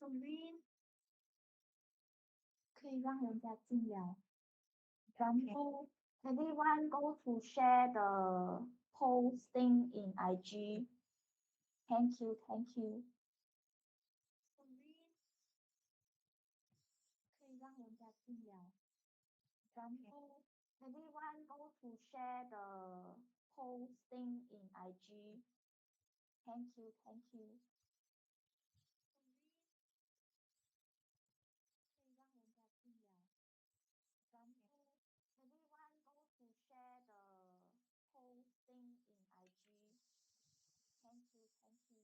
Everyone go to share the posting in IG. Thank you, thank you. Everyone go to share the posting in IG. Thank you, thank you. Everyone go to share the posting in IG. Thank you, thank you.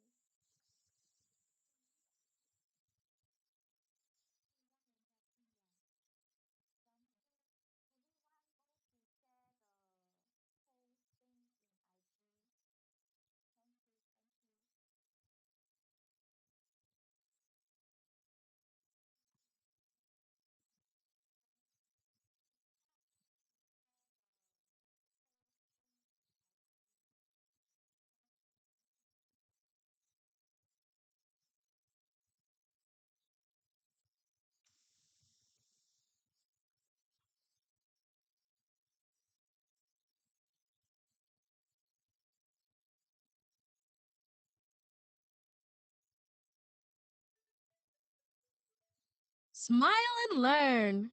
Smile and learn.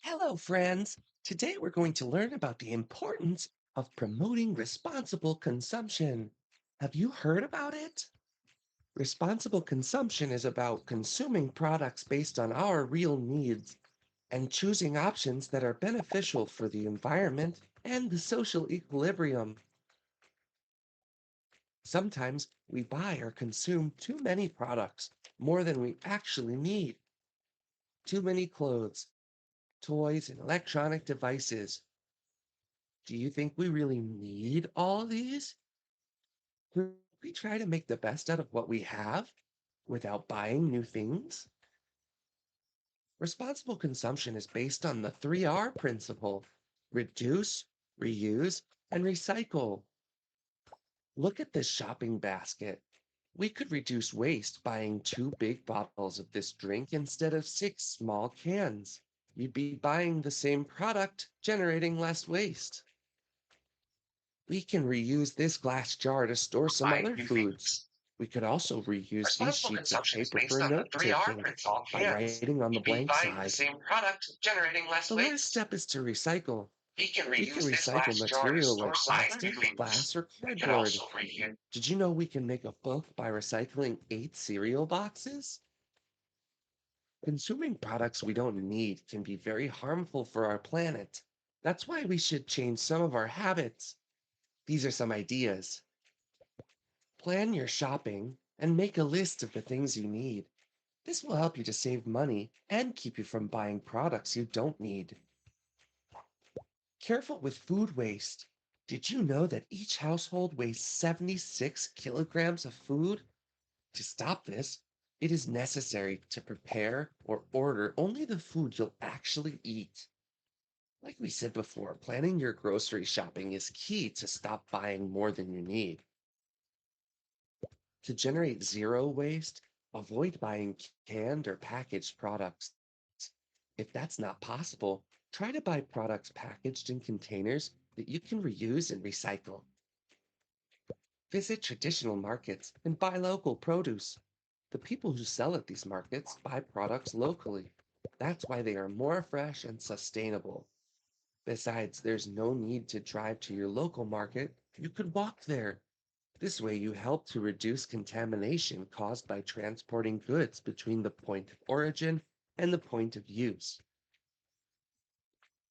Hello, friends. Today we're going to learn about the importance of promoting responsible consumption. Have you heard about it? Responsible consumption is about consuming products based on our real needs and choosing options that are beneficial for the environment and the social equilibrium. Sometimes we buy or consume too many products, more than we actually need. Too many clothes, toys, and electronic devices. Do you think we really need all these? Could we try to make the best out of what we have without buying new things? Responsible consumption is based on the 3R principle: reduce, reuse, and recycle. Look at this shopping basket. We could reduce waste buying 2 big bottles of this drink instead of 6 small cans. You'd be buying the same product, generating less waste. We can reuse this glass jar to store some Buying other new foods. things. We could also reuse these Responsible sheets of consumption is paper based for on the note 3R taking principle by cans. writing on the You'd be blank buying the side. same product, generating less The last waste. step is to recycle. We can We can reuse this recycle glass jar to material store like some other plastic, things. glass, or We could cardboard. also reuse. Did you know we can make a book by recycling 8 cereal boxes? Consuming products we don't need can be very harmful for our planet. That's why we should change some of our habits. These are some ideas. Plan your shopping and make a list of the things you need. This will help you to save money and keep you from buying products you don't need. Careful with food waste. Did you know that each household wastes 76 kilograms of food? To stop this, it is necessary to prepare or order only the food you'll actually eat. Like we said before, planning your grocery shopping is key to stop buying more than you need. To generate zero waste, avoid buying canned or packaged products. If that's not possible, try to buy products packaged in containers that you can reuse and recycle. Visit traditional markets and buy local produce. The people who sell at these markets buy products locally. That's why they are more fresh and sustainable. Besides, there's no need to drive to your local market. You could walk there. This way, you help to reduce contamination caused by transporting goods between the point of origin and the point of use.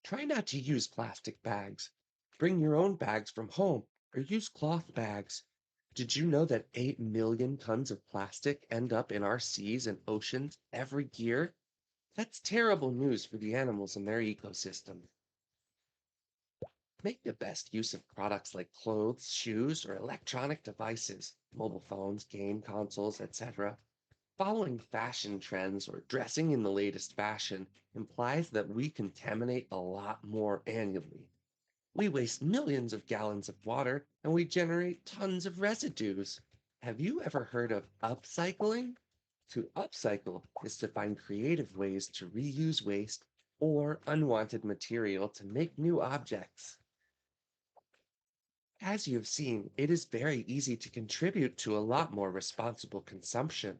Try not to use plastic bags. Bring your own bags from home or use cloth bags. Did you know that 8 million tons of plastic end up in our seas and oceans every year? That's terrible news for the animals and their ecosystem. Make the best use of products like clothes, shoes, or electronic devices, mobile phones, game consoles, etc. Following fashion trends or dressing in the latest fashion implies that we contaminate a lot more annually. We waste millions of gallons of water and we generate tons of residues. Have you ever heard of upcycling? To upcycle is to find creative ways to reuse waste or unwanted material to make new objects. As you have seen, it is very easy to contribute to a lot more responsible consumption.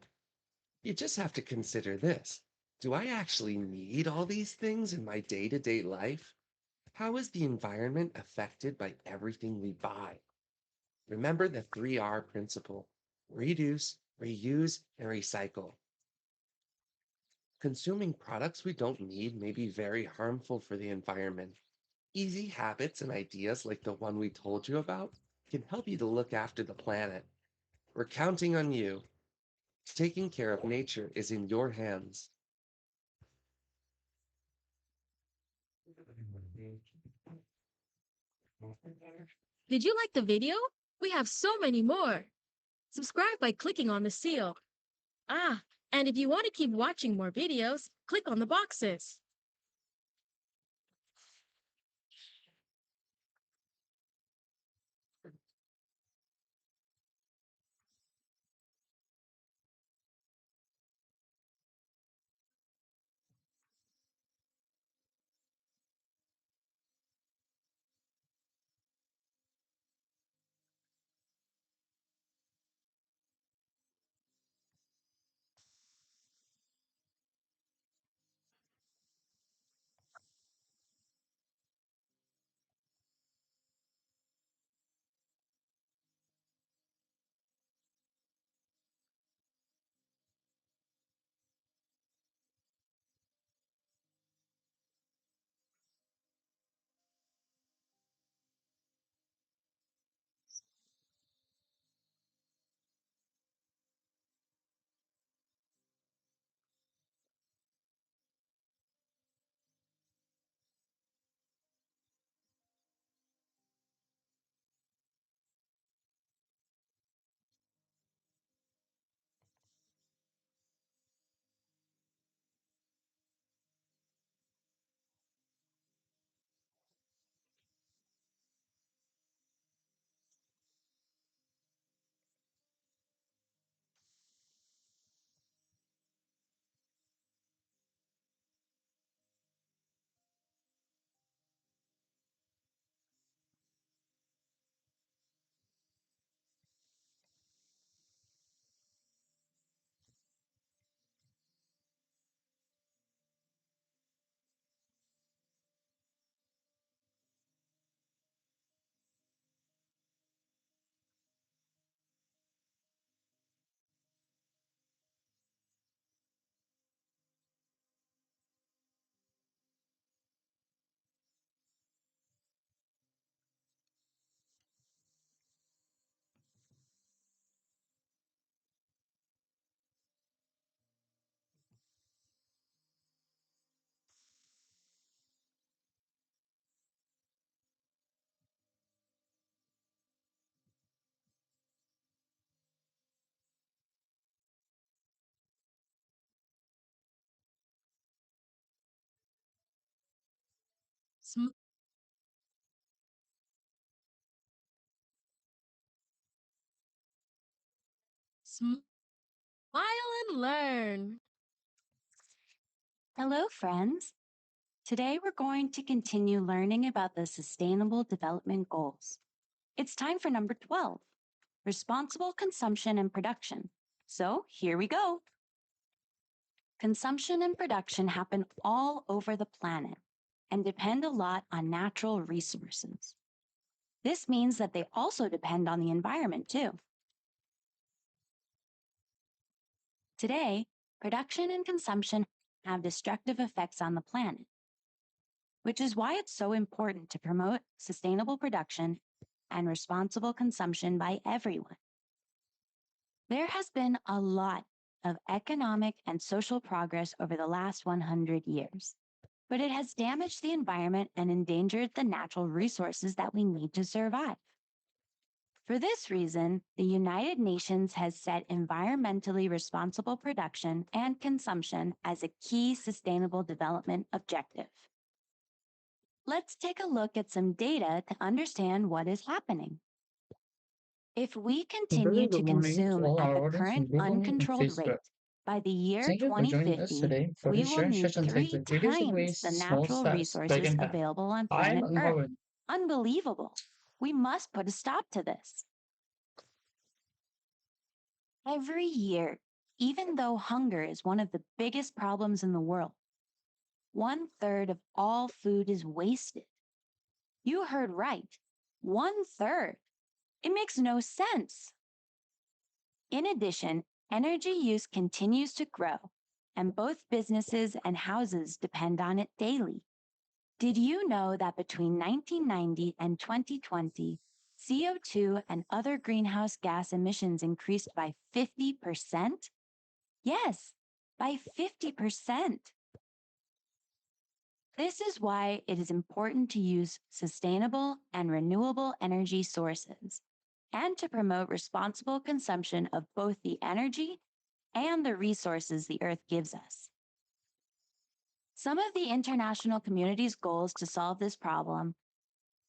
You just have to consider this. Do I actually need all these things in my day to day life? How is the environment affected by everything we buy? Remember the 3R principle: reduce, reuse, and recycle. Consuming products we don't need may be very harmful for the environment. Easy habits and ideas like the one we told you about can help you to look after the planet. We're counting on you. Taking care of nature is in your hands. Did you like the video? We have so many more. Subscribe by clicking on the seal. And if you want to keep watching more videos, click on the boxes. Sm- Smile and learn. Hello, friends. Today we're going to continue learning about the Sustainable Development Goals. It's time for number 12, responsible consumption and production. So here we go. Consumption and production happen all over the planet and depend a lot on natural resources. This means that they also depend on the environment too. Today, production and consumption have destructive effects on the planet, which is why it's so important to promote sustainable production and responsible consumption by everyone. There has been a lot of economic and social progress over the last 100 years, but it has damaged the environment and endangered the natural resources that we need to survive. For this reason, the United Nations has set environmentally responsible production and consumption as a key sustainable development objective. Let's take a look at some data to understand what is happening. If we continue to Good morning to consume all at our the audience current in Google and uncontrolled rate, Facebook. By the year Thank you for joining us 2050, today for we this will sharing need session three titled Reducing times the Waste, Small natural Steps, Big resources Impact. available on I'm planet Earth. Unhowen. Unbelievable. We must put a stop to this. Every year, even though hunger is one of the biggest problems in the world, 1/3 of all food is wasted. You heard right. 1/3. It makes no sense. In addition, energy use continues to grow, and both businesses and houses depend on it daily. Did you know that between 1990 and 2020, CO2 and other greenhouse gas emissions increased by 50%? Yes, by 50%. This is why it is important to use sustainable and renewable energy sources and to promote responsible consumption of both the energy and the resources the Earth gives us. Some of the international community's goals to solve this problem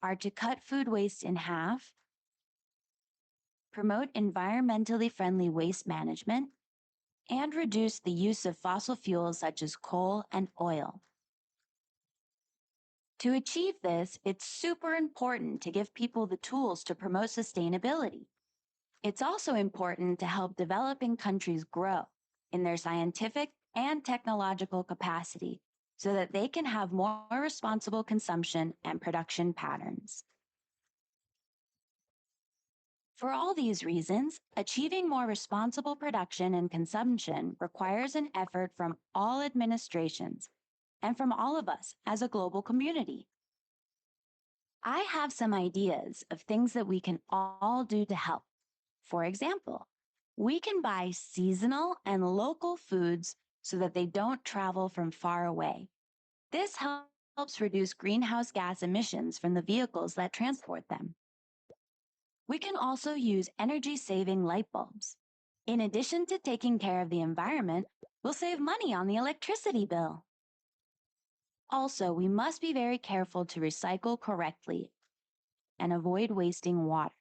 are to cut food waste in half, promote environmentally friendly waste management, and reduce the use of fossil fuels such as coal and oil. To achieve this, it's super important to give people the tools to promote sustainability. It's also important to help developing countries grow in their scientific and technological capacity so that they can have more responsible consumption and production patterns. For all these reasons, achieving more responsible production and consumption requires an effort from all administrations and from all of us as a global community. I have some ideas of things that we can all do to help. For example, we can buy seasonal and local foods so that they don't travel from far away. This helps reduce greenhouse gas emissions from the vehicles that transport them. We can also use energy-saving light bulbs. In addition to taking care of the environment, we'll save money on the electricity bill. Also, we must be very careful to recycle correctly and avoid wasting water.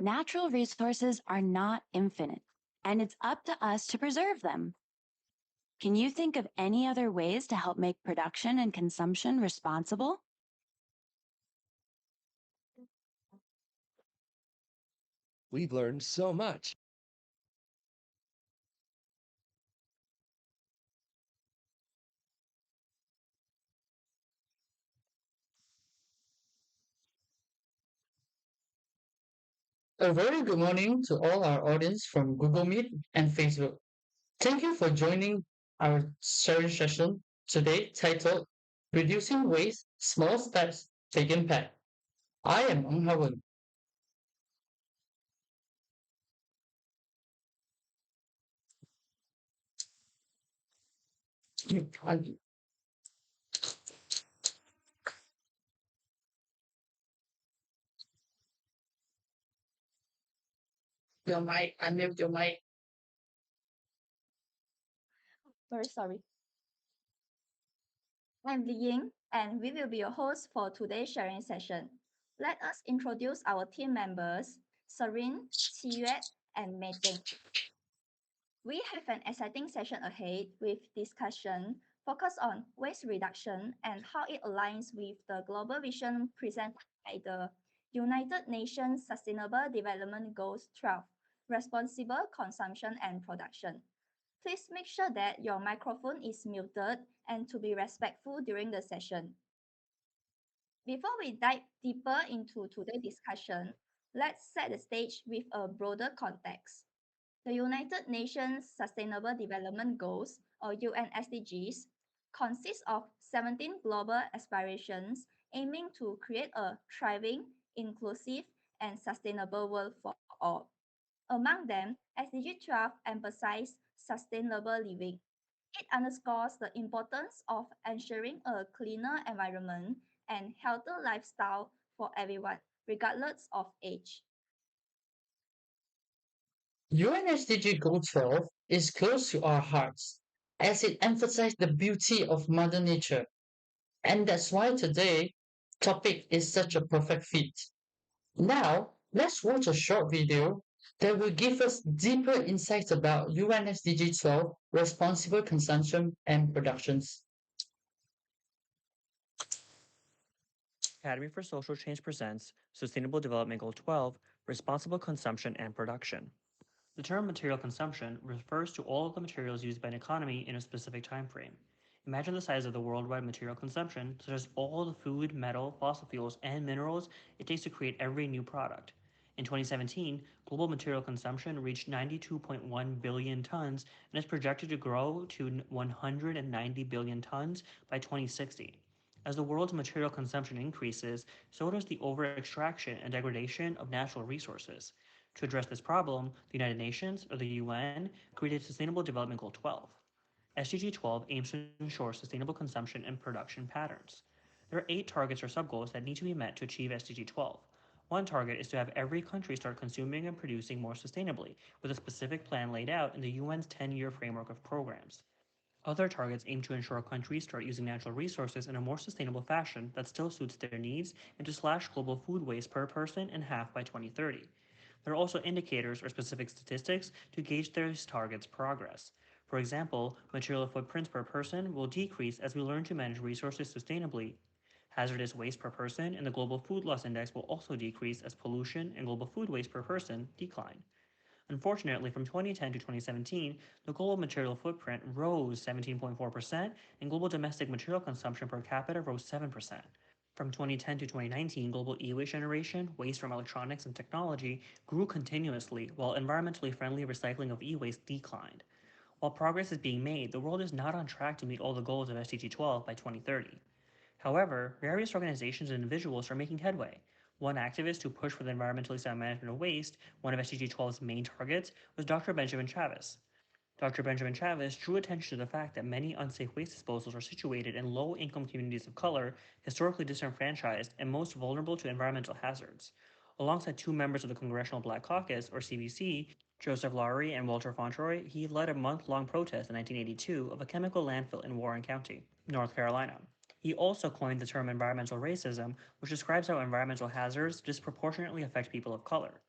Natural resources are not infinite, and it's up to us to preserve them. Can you think of any other ways to help make production and consumption responsible? We've learned so much. A very good morning to all our audience from Google Meet and Facebook. Thank you for joining our sharing session today titled Reducing Waste, Small Steps, Big Impact. I am Unhowen. Your mic, unmute your mic. Very sorry. I'm Li Ying, and we will be your host for today's sharing session. Let us introduce our team members, Serene, Qiyue, and Mei Zheng. We have an exciting session ahead with discussion focused on waste reduction and how it aligns with the global vision presented by the United Nations Sustainable Development Goals 12, responsible consumption and production. Please make sure that your microphone is muted and to be respectful during the session. Before we dive deeper into today's discussion, let's set the stage with a broader context. The United Nations Sustainable Development Goals, or UN SDGs, consist of 17 global aspirations aiming to create a thriving, inclusive, and sustainable world for all. Among them, SDG 12 emphasizes sustainable living. It underscores the importance of ensuring a cleaner environment and healthier lifestyle for everyone, regardless of age. UNSDG Goal 12 is close to our hearts as it emphasizes the beauty of Mother Nature. And that's why today topic is such a perfect fit. Now, let's watch a short video that will give us deeper insights about UNSDG 12, responsible consumption and productions. Academy for Social Change presents Sustainable Development Goal 12, Responsible Consumption and Production. The term material consumption refers to all of the materials used by an economy in a specific time frame. Imagine the size of the worldwide material consumption, such as all the food, metal, fossil fuels, and minerals it takes to create every new product. In 2017, global material consumption reached 92.1 billion tons and is projected to grow to 190 billion tons by 2060. As the world's material consumption increases, so does the over-extraction and degradation of natural resources. To address this problem, the United Nations, or the UN, created Sustainable Development Goal 12. SDG 12 aims to ensure sustainable consumption and production patterns. There are 8 targets or subgoals that need to be met to achieve SDG 12. One target is to have every country start consuming and producing more sustainably, with a specific plan laid out in the UN's 10-year framework of programs. Other targets aim to ensure countries start using natural resources in a more sustainable fashion that still suits their needs and to slash global food waste per person in half by 2030. There are also indicators or specific statistics to gauge these targets' progress. For example, material footprints per person will decrease as we learn to manage resources sustainably. Hazardous waste per person in the Global Food Loss Index will also decrease as pollution and global food waste per person decline. Unfortunately, from 2010 to 2017, the global material footprint rose 17.4%, and global domestic material consumption per capita rose 7%. From 2010 to 2019, global e-waste generation, waste from electronics and technology, grew continuously, while environmentally friendly recycling of e-waste declined. While progress is being made, the world is not on track to meet all the goals of SDG 12 by 2030. However, various organizations and individuals are making headway. One activist who pushed for the environmentally sound management of waste, one of SDG 12's main targets, was Dr. Benjamin Chavis. Dr. Benjamin Chavis drew attention to the fact that many unsafe waste disposals are situated in low income communities of color, historically disenfranchised, and most vulnerable to environmental hazards. Alongside 2 members of the Congressional Black Caucus, or CBC, Joseph Lowry and Walter Fauntroy, he led a month long protest in 1982 of a chemical landfill in Warren County, North Carolina. He also coined the term environmental racism, which describes how environmental hazards disproportionately affect people of color.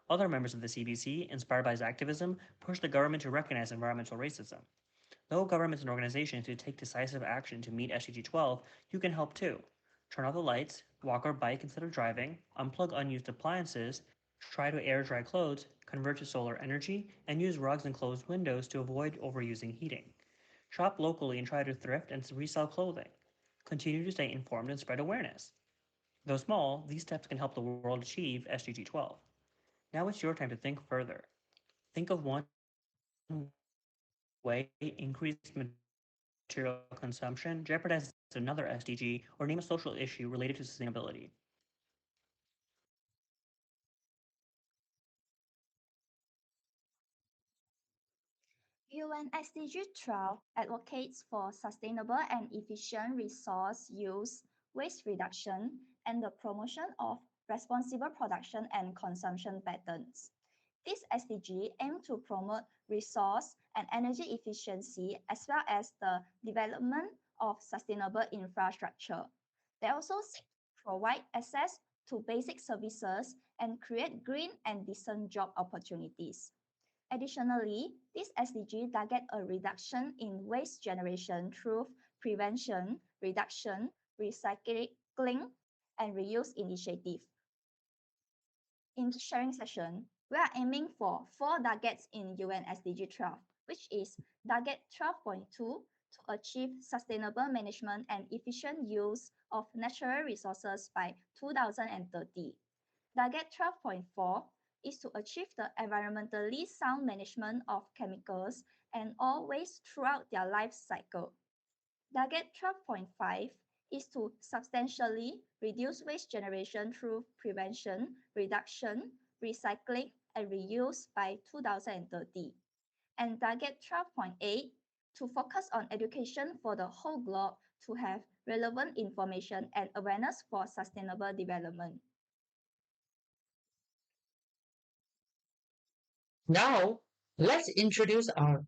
Other members of the CBC, inspired by his activism, pushed the government to recognize environmental racism. Though governments and organizations should take decisive action to meet SDG 12, you can help too. Turn off the lights, walk or bike instead of driving, unplug unused appliances, try to air dry clothes, convert to solar energy, and use rugs and closed windows to avoid overusing heating. Shop locally and try to thrift and resell clothing. Continue to stay informed and spread awareness. Though small, these steps can help the world achieve SDG 12. Now it's your time to think further. Think of one way increased material consumption jeopardizes another SDG, or name a social issue related to sustainability. UN SDG 12 advocates for sustainable and efficient resource use, waste reduction, and the promotion of responsible production and consumption patterns. This SDG aims to promote resource and energy efficiency as well as the development of sustainable infrastructure. They also seek to provide access to basic services and create green and decent job opportunities. Additionally, this SDG target a reduction in waste generation through prevention, reduction, recycling, and reuse initiative. In the sharing session, we are aiming for 4 targets in UN SDG 12, which is target 12.2 to achieve sustainable management and efficient use of natural resources by 2030. Target 12.4 is to achieve the environmentally sound management of chemicals and all waste throughout their life cycle. Target 12.5 is to substantially reduce waste generation through prevention, reduction, recycling, and reuse by 2030. And target 12.8 to focus on education for the whole globe to have relevant information and awareness for sustainable development. Now, let's introduce our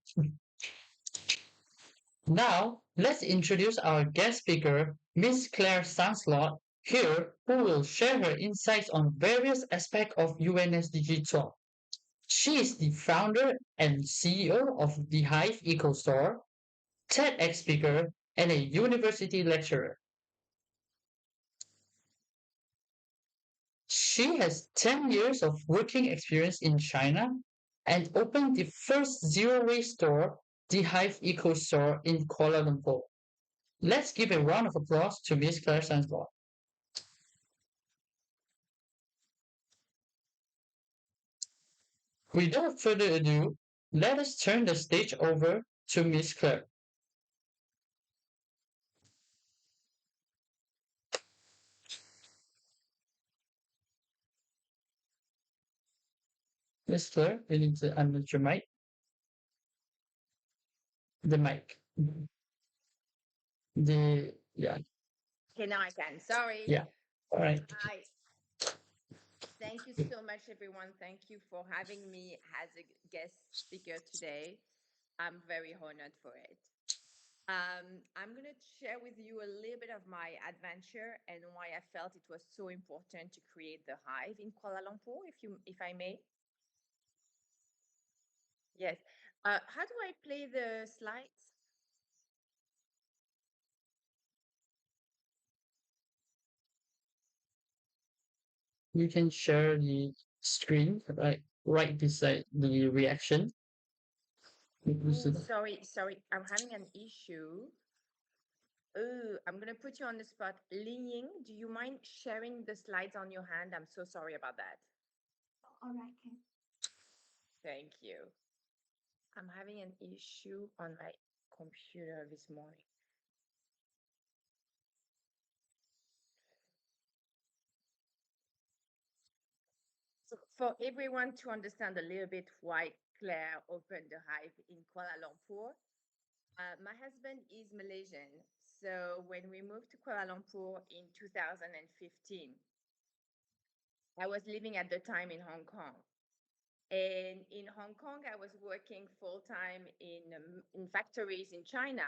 Now, let's introduce our guest speaker, Miss Claire Sancelot, here, who will share her insights on various aspects of UNSDG 12. She is the founder and CEO of the Hive Eco Store, TEDx speaker, and a university lecturer. She has 10 years of working experience in China and opened the first zero waste store, the Hive Eco Store in Kuala Lumpur. Let's give a round of applause to Miss Claire Sancelot. Without further ado, let us turn the stage over to Miss Claire. Miss Claire, you need to unmute your mic. The mic. Yeah. Okay, now I can. Sorry. Yeah. All right. Hi. Thank you so much, everyone. Thank you for having me as a guest speaker today. I'm very honored for it. I'm going to share with you a little bit of my adventure and why I felt it was so important to create the Hive in Kuala Lumpur, if I may. Yes. How do I play the slides? You can share the screen right beside the reaction. Ooh, sorry. I'm having an issue. Oh, I'm going to put you on the spot. Ling, do you mind sharing the slides on your hand? I'm so sorry about that. All right, Ken. Thank you. I'm having an issue on my computer this morning. So for everyone to understand a little bit why Claire opened the Hive in Kuala Lumpur, my husband is Malaysian. So when we moved to Kuala Lumpur in 2015, I was living at the time in Hong Kong. And in Hong Kong, I was working full time in factories in China.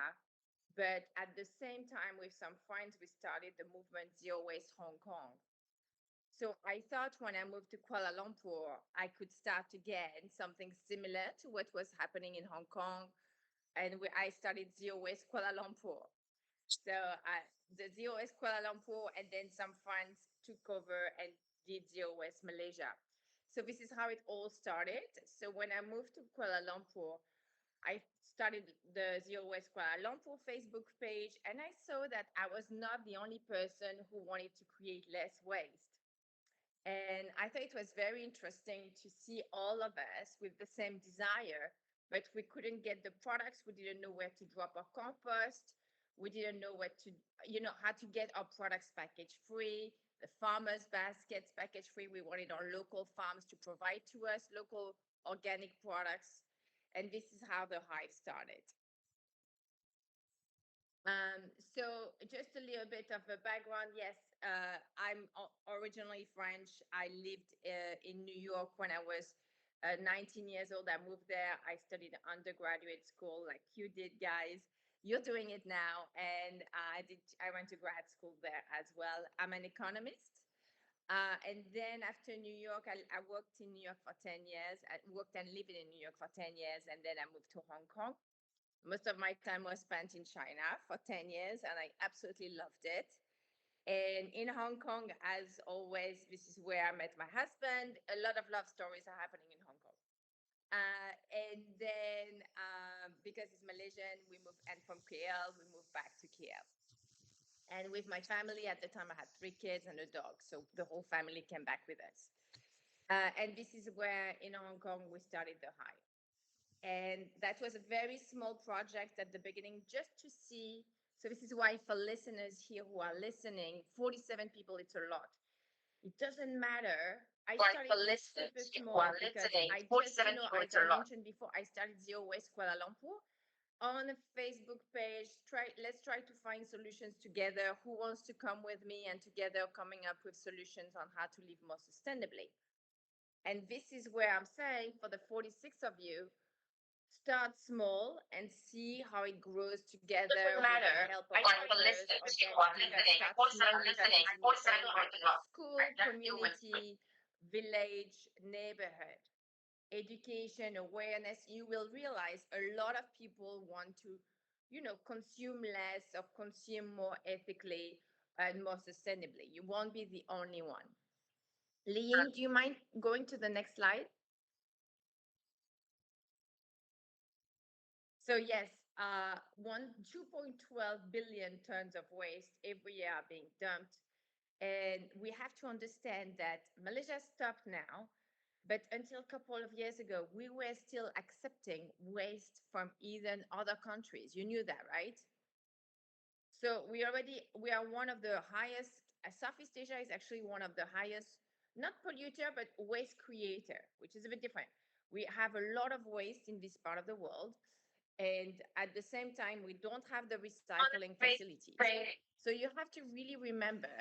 But at the same time, with some friends, we started the movement Zero Waste Hong Kong. So I thought when I moved to Kuala Lumpur, I could start again something similar to what was happening in Hong Kong. And I started Zero Waste Kuala Lumpur. So the Zero Waste Kuala Lumpur, and then some friends took over and did Zero Waste Malaysia. So this is how it all started. So when I moved to Kuala Lumpur, I started the Zero Waste Kuala Lumpur Facebook page, and I saw that I was not the only person who wanted to create less waste. And I thought it was very interesting to see all of us with the same desire, but we couldn't get the products. We didn't know where to drop our compost. We didn't know how to get our products package free, the farmers' baskets package free. We wanted our local farms to provide to us local organic products. And this is how the Hive started. So just a little bit of a background. Yes, I'm originally French. I lived in New York when I was 19 years old. I moved there. I studied undergraduate school like you did, guys. You're doing it now. And I went to grad school there as well. I'm an economist. And then after New York, I worked in New York for 10 years. I worked and lived in New York for 10 years. And then I moved to Hong Kong. Most of my time was spent in China for 10 years, and I absolutely loved it. And in Hong Kong, as always, this is where I met my husband. A lot of love stories are happening in Hong Kong. And then because he's Malaysian, we moved, and from KL, we moved back to KL. And with my family, at the time, I had 3 kids and a dog. So the whole family came back with us. And this is where in Hong Kong, we started the Hive. And that was a very small project at the beginning just to see. So this is why for listeners here who are listening, 47 people, it's a lot. It doesn't matter. I started super small because I just, as I mentioned before, I started Zero Waste Kuala Lumpur on a Facebook page. Let's try to find solutions together. Who wants to come with me? And together coming up with solutions on how to live more sustainably. And this is where I'm saying for the 46 of you, start small and see how it grows together with the help of others organically, but start slowly focusing in your own school, community, village, neighborhood. education, awareness, you will realize a lot of people want to, consume less or consume more ethically and more sustainably. You won't be the only one. Liying, do you mind going to the next slide? So yes, 2.12 billion tons of waste every year are being dumped. And we have to understand that Malaysia stopped now, but until a couple of years ago, we were still accepting waste from even other countries. You knew that, right? So we are one of the highest. Southeast Asia is actually one of the highest, not polluter, but waste creator, which is a bit different. We have a lot of waste in this part of the world, and at the same time, we don't have the recycling facilities. So you have to really remember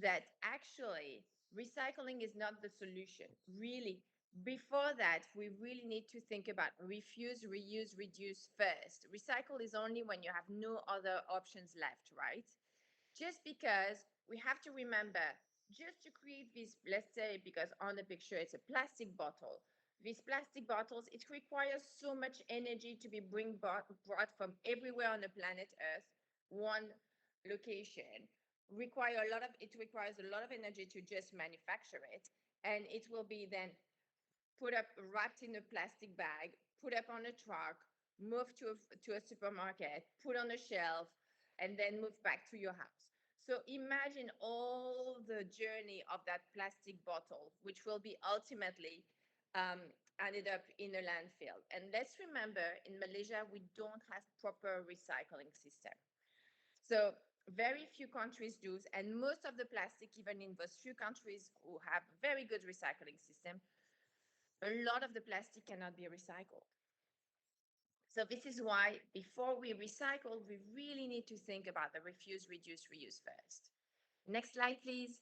that actually recycling is not the solution. Really, before that, we really need to think about refuse, reuse, reduce first. Recycle is only when you have no other options left, right? Just because we have to remember, just to create this, let's say, because on the picture it's a plastic bottle. These plastic bottles, it requires so much energy to be brought from everywhere on the planet Earth, one location. It requires a lot of energy to just manufacture it, and it will be then put up, wrapped in a plastic bag, put up on a truck, move to a supermarket, put on a shelf, and then move back to your house. So imagine all the journey of that plastic bottle, which will be ultimately ended up in a landfill. And let's remember, in Malaysia, we don't have proper recycling system. So very few countries do, and most of the plastic, even in those few countries who have very good recycling system, a lot of the plastic cannot be recycled. So this is why before we recycle, we really need to think about the refuse, reduce, reuse first. Next slide, please.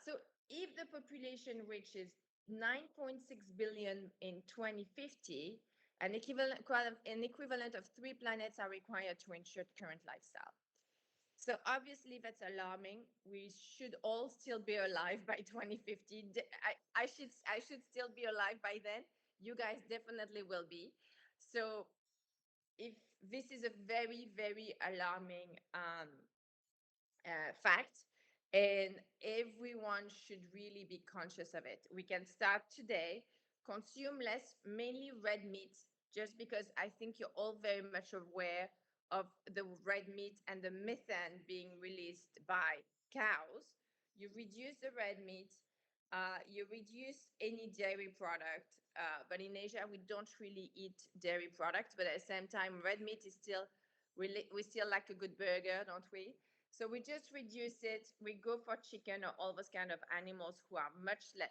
So if the population reaches 9.6 billion in 2050, an equivalent of 3 planets are required to ensure current lifestyle. So obviously that's alarming. We should all still be alive by 2050. I should still be alive by then. You guys definitely will be. So if this is a very, very alarming fact, and everyone should really be conscious of it. We can start today, consume less, mainly red meat, just because I think you're all very much aware of the red meat and the methane being released by cows. You reduce the red meat, you reduce any dairy product, but in Asia we don't really eat dairy products, but at the same time red meat is still really, we still like a good burger, don't we? So we just reduce it. We go for chicken or all those kind of animals who are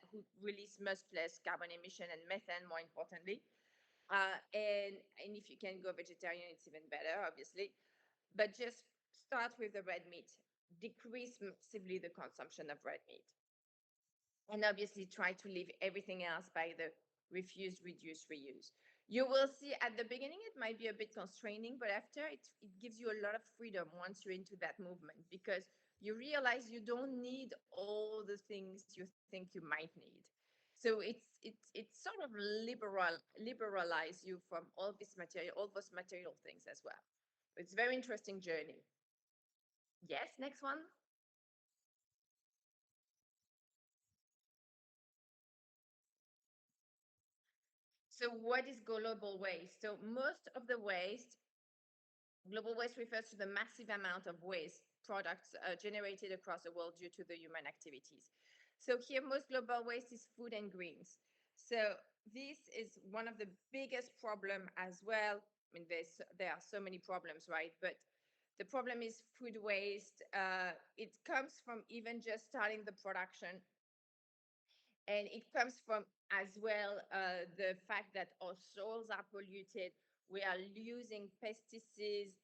who release much less carbon emission and methane, more importantly. And if you can go vegetarian, it's even better, obviously. But just start with the red meat. Decrease massively the consumption of red meat. And obviously try to leave everything else by the refuse, reduce, reuse. You will see at the beginning it might be a bit constraining, but after it gives you a lot of freedom once you're into that movement, because you realize you don't need all the things you think you might need. So it's sort of liberalize you from all those material things as well. It's a very interesting journey. Yes, next one. So what is global waste? So most of the waste, global waste refers to the massive amount of waste products generated across the world due to the human activities. So here, most global waste is food and greens. So this is one of the biggest problem as well. I mean, there are so many problems, right? But the problem is food waste. It comes from even just starting the production, and it comes from as well the fact that our soils are polluted. We are using pesticides,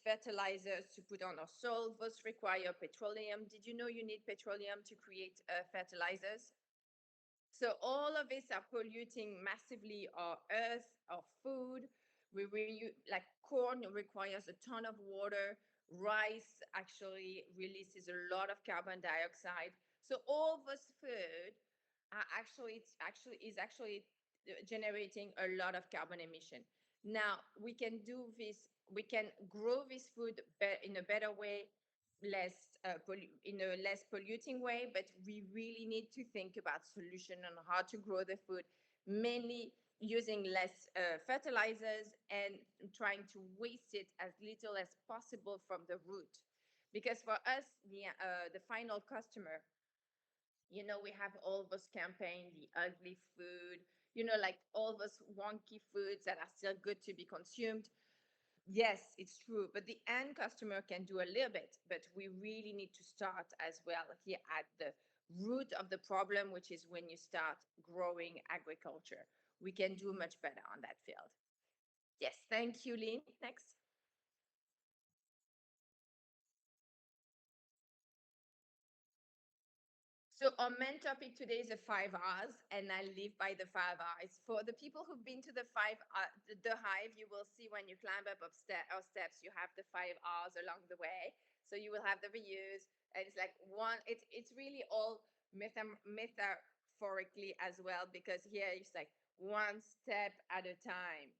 fertilizers to put on our soil. Those require petroleum. Did you know you need petroleum to create fertilizers? So all of this are polluting massively our earth, our food. Like corn requires a ton of water. Rice actually releases a lot of carbon dioxide. So all this food are actually generating a lot of carbon emission. Now we can do this. We can grow this food in a better way, in a less polluting way. But we really need to think about solution on how to grow the food, mainly using less fertilizers and trying to waste it as little as possible from the root. Because for us, the final customer, we have all those campaigns, the ugly food, like all those wonky foods that are still good to be consumed. Yes, it's true, but the end customer can do a little bit, but we really need to start as well here at the root of the problem, which is when you start growing agriculture. We can do much better on that field. Yes, thank you, Lynn. Next. So our main topic today is the 5 R's, and I live by the 5 R's. For the people who've been to the Hive, you will see when you climb up our steps, you have the 5 R's along the way. So you will have the reuse, and it's like one. It's really all metaphorically as well, because here it's like one step at a time.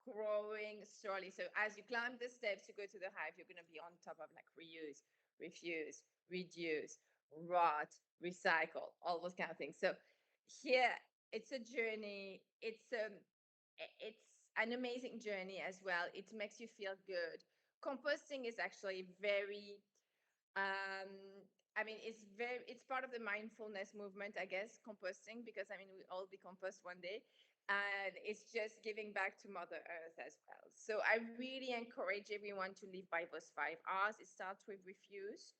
Growing slowly. So as you climb the steps to go to the Hive, you're going to be on top of like reuse, refuse, reduce, rot, recycle, all those kind of things. So here it's a journey. It's an amazing journey as well. It makes you feel good. Composting is actually very um it's part of the mindfulness movement, I guess, composting, because we all decompost one day, and it's just giving back to Mother Earth as well. So I really encourage everyone to live by those 5 R's. It starts with refuse.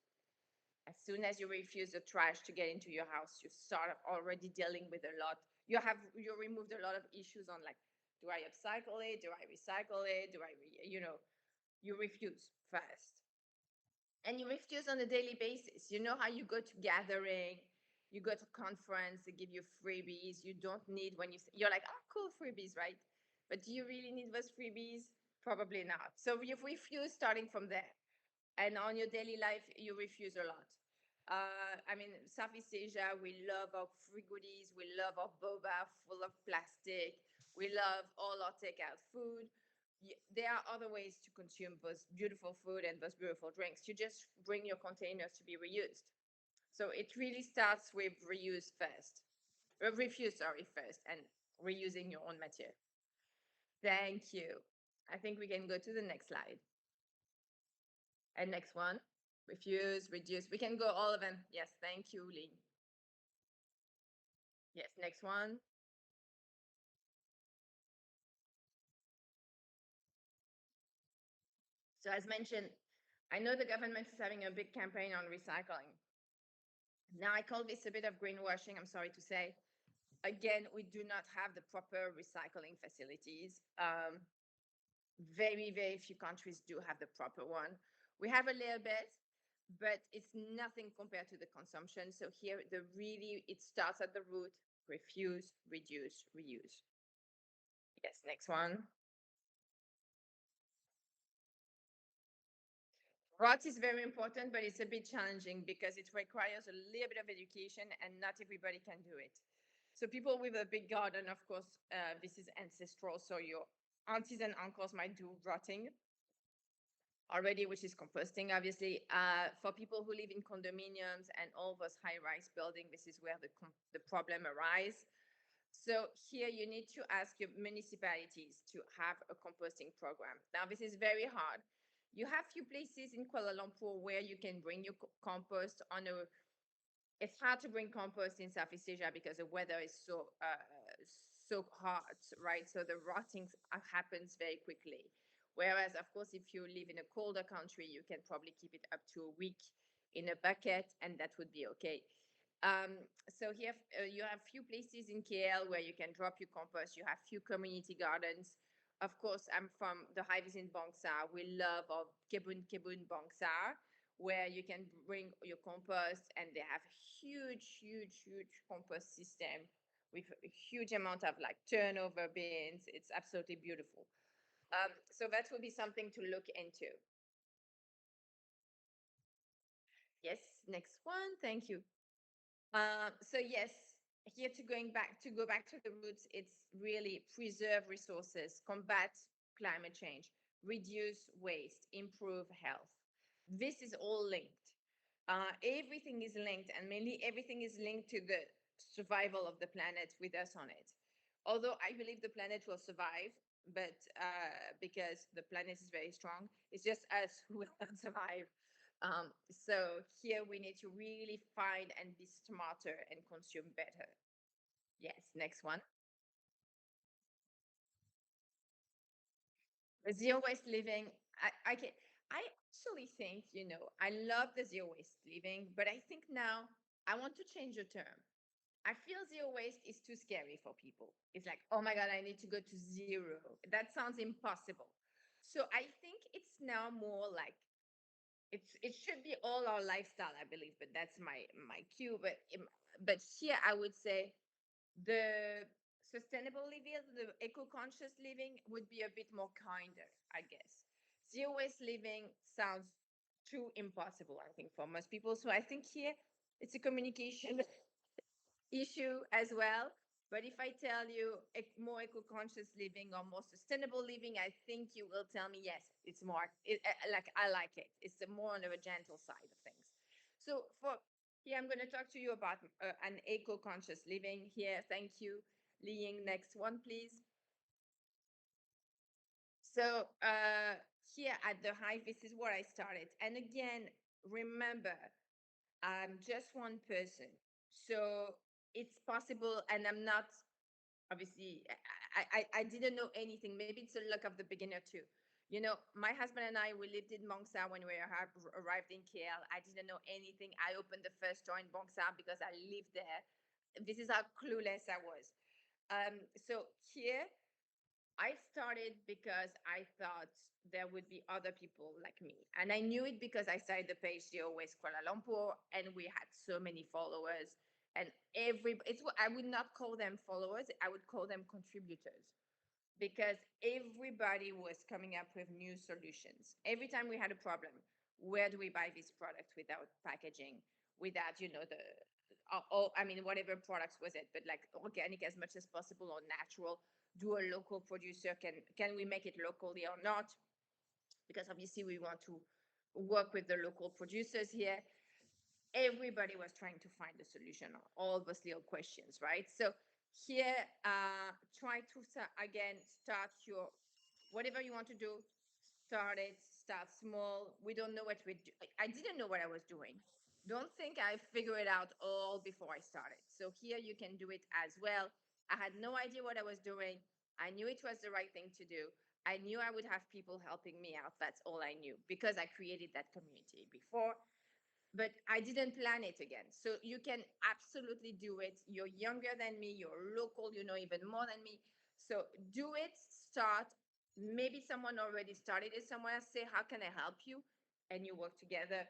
As soon as you refuse the trash to get into your house, you start already dealing with a lot. You removed a lot of issues on, like, do I upcycle it, do I recycle it, you refuse first. And you refuse on a daily basis. You know how you go to gathering, you go to conference, they give you freebies. You don't need, when you're like, oh, cool, freebies, right? But do you really need those freebies? Probably not. So you refuse starting from there. And on your daily life, you refuse a lot. Southeast Asia, we love our free goodies. We love our boba full of plastic. We love all our takeout food. There are other ways to consume those beautiful food and those beautiful drinks. You just bring your containers to be reused. So it really starts with reuse first, refuse, sorry, first, and reusing your own material. Thank you. I think we can go to the next slide. And next one, refuse, reduce. We can go all of them. Yes, thank you, Lee. Yes, next one. So as mentioned, I know the government is having a big campaign on recycling. Now, I call this a bit of greenwashing, I'm sorry to say. Again, we do not have the proper recycling facilities. Very, very few countries do have the proper one. We have a little bit, but it's nothing compared to the consumption. So here, it starts at the root: refuse, reduce, reuse. Yes, next one. Rot is very important, but it's a bit challenging because it requires a little bit of education, and not everybody can do it. So people with a big garden, of course, this is ancestral. So your aunties and uncles might do rotting already, which is composting, obviously. For people who live in condominiums and all those high-rise buildings, this is where the problem arises. So here you need to ask your municipalities to have a composting program. Now, this is very hard. You have few places in Kuala Lumpur where you can bring your compost on a. It's hard to bring compost in Southeast Asia because the weather is so hot, right? So the rotting happens very quickly. Whereas, of course, if you live in a colder country, you can probably keep it up to a week in a bucket, and that would be okay. So here you have few places in KL where you can drop your compost. You have few community gardens. Of course, I'm from the Hive is in Bangsar. We love our Kebun Bangsar, where you can bring your compost, and they have huge compost system with a huge amount of like turnover bins. It's absolutely beautiful. So that would be something to look into. Yes, next one. Thank you. So yes, here to go back to the roots, it's really preserve resources, combat climate change, reduce waste, improve health. This is all linked. Everything is linked, and mainly everything is linked to the survival of the planet with us on it. Although I believe the planet will survive, but because the planet is very strong, it's just us who will not survive. So here we need to really find and be smarter and consume better. Yes, next one. Zero waste living. I actually think, I love the zero waste living, but I think now I want to change the term. I feel zero waste is too scary for people. It's like, oh my God, I need to go to zero. That sounds impossible. So I think it's now more like it should be all our lifestyle, I believe, but that's my cue. But here I would say the sustainable living, the eco-conscious living would be a bit more kinder, I guess. Zero waste living sounds too impossible, I think, for most people. So I think here it's a communication issue as well. But if I tell you more eco-conscious living or more sustainable living, I think you will tell me yes, it's more like I like it. It's more on the gentle side of things. So for here, I'm going to talk to you about an eco-conscious living here. Thank you, Li Ying. Next one, please. So here at the Hive, this is where I started. And again, remember, I'm just one person. So it's possible, and I'm not obviously, I didn't know anything. Maybe it's a luck of the beginner too. My husband and I, we lived in Bangsa when we arrived in KL. I didn't know anything. I opened the first store in Bangsa because I lived there. This is how clueless I was. So here, I started because I thought there would be other people like me. And I knew it because I started the page Zero Waste Kuala Lumpur, and we had so many followers. And I would not call them followers, I would call them contributors because everybody was coming up with new solutions. Every time we had a problem, where do we buy this product without packaging, without, I mean, whatever products was it, but like organic as much as possible or natural. Do a local producer, can we make it locally or not? Because obviously we want to work with the local producers here. Everybody was trying to find a solution on all those little questions, right? So here, try to again start your whatever you want to do. Start small. We don't know what we do. I didn't know what I was doing. Don't think I figured it out all before I started. So here you can do it as well. I had no idea what I was doing. I knew it was the right thing to do. I knew I would have people helping me out. That's all I knew because I created that community before, but I didn't plan it again. So you can absolutely do it. You're younger than me, you're local, you know even more than me. So do it, start. Maybe someone already started it somewhere. Say, how can I help you? And you work together.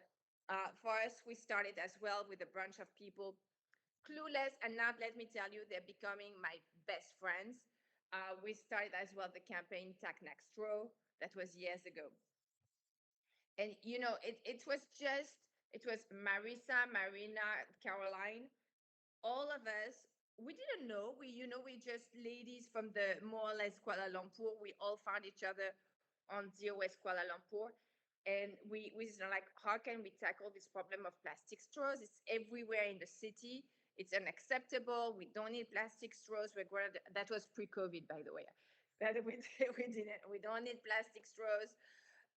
For us, we started as well with a bunch of people clueless, and now let me tell you, they're becoming my best friends. We started as well the campaign Tac Next Row. That was years ago. And it was Marisa, Marina, Caroline, all of us. We didn't know. We just ladies from the more or less Kuala Lumpur. We all found each other on Zero West Kuala Lumpur. And we just like, how can we tackle this problem of plastic straws? It's everywhere in the city. It's unacceptable. We don't need plastic straws. That was pre-COVID, by the way. That we didn't. We don't need plastic straws.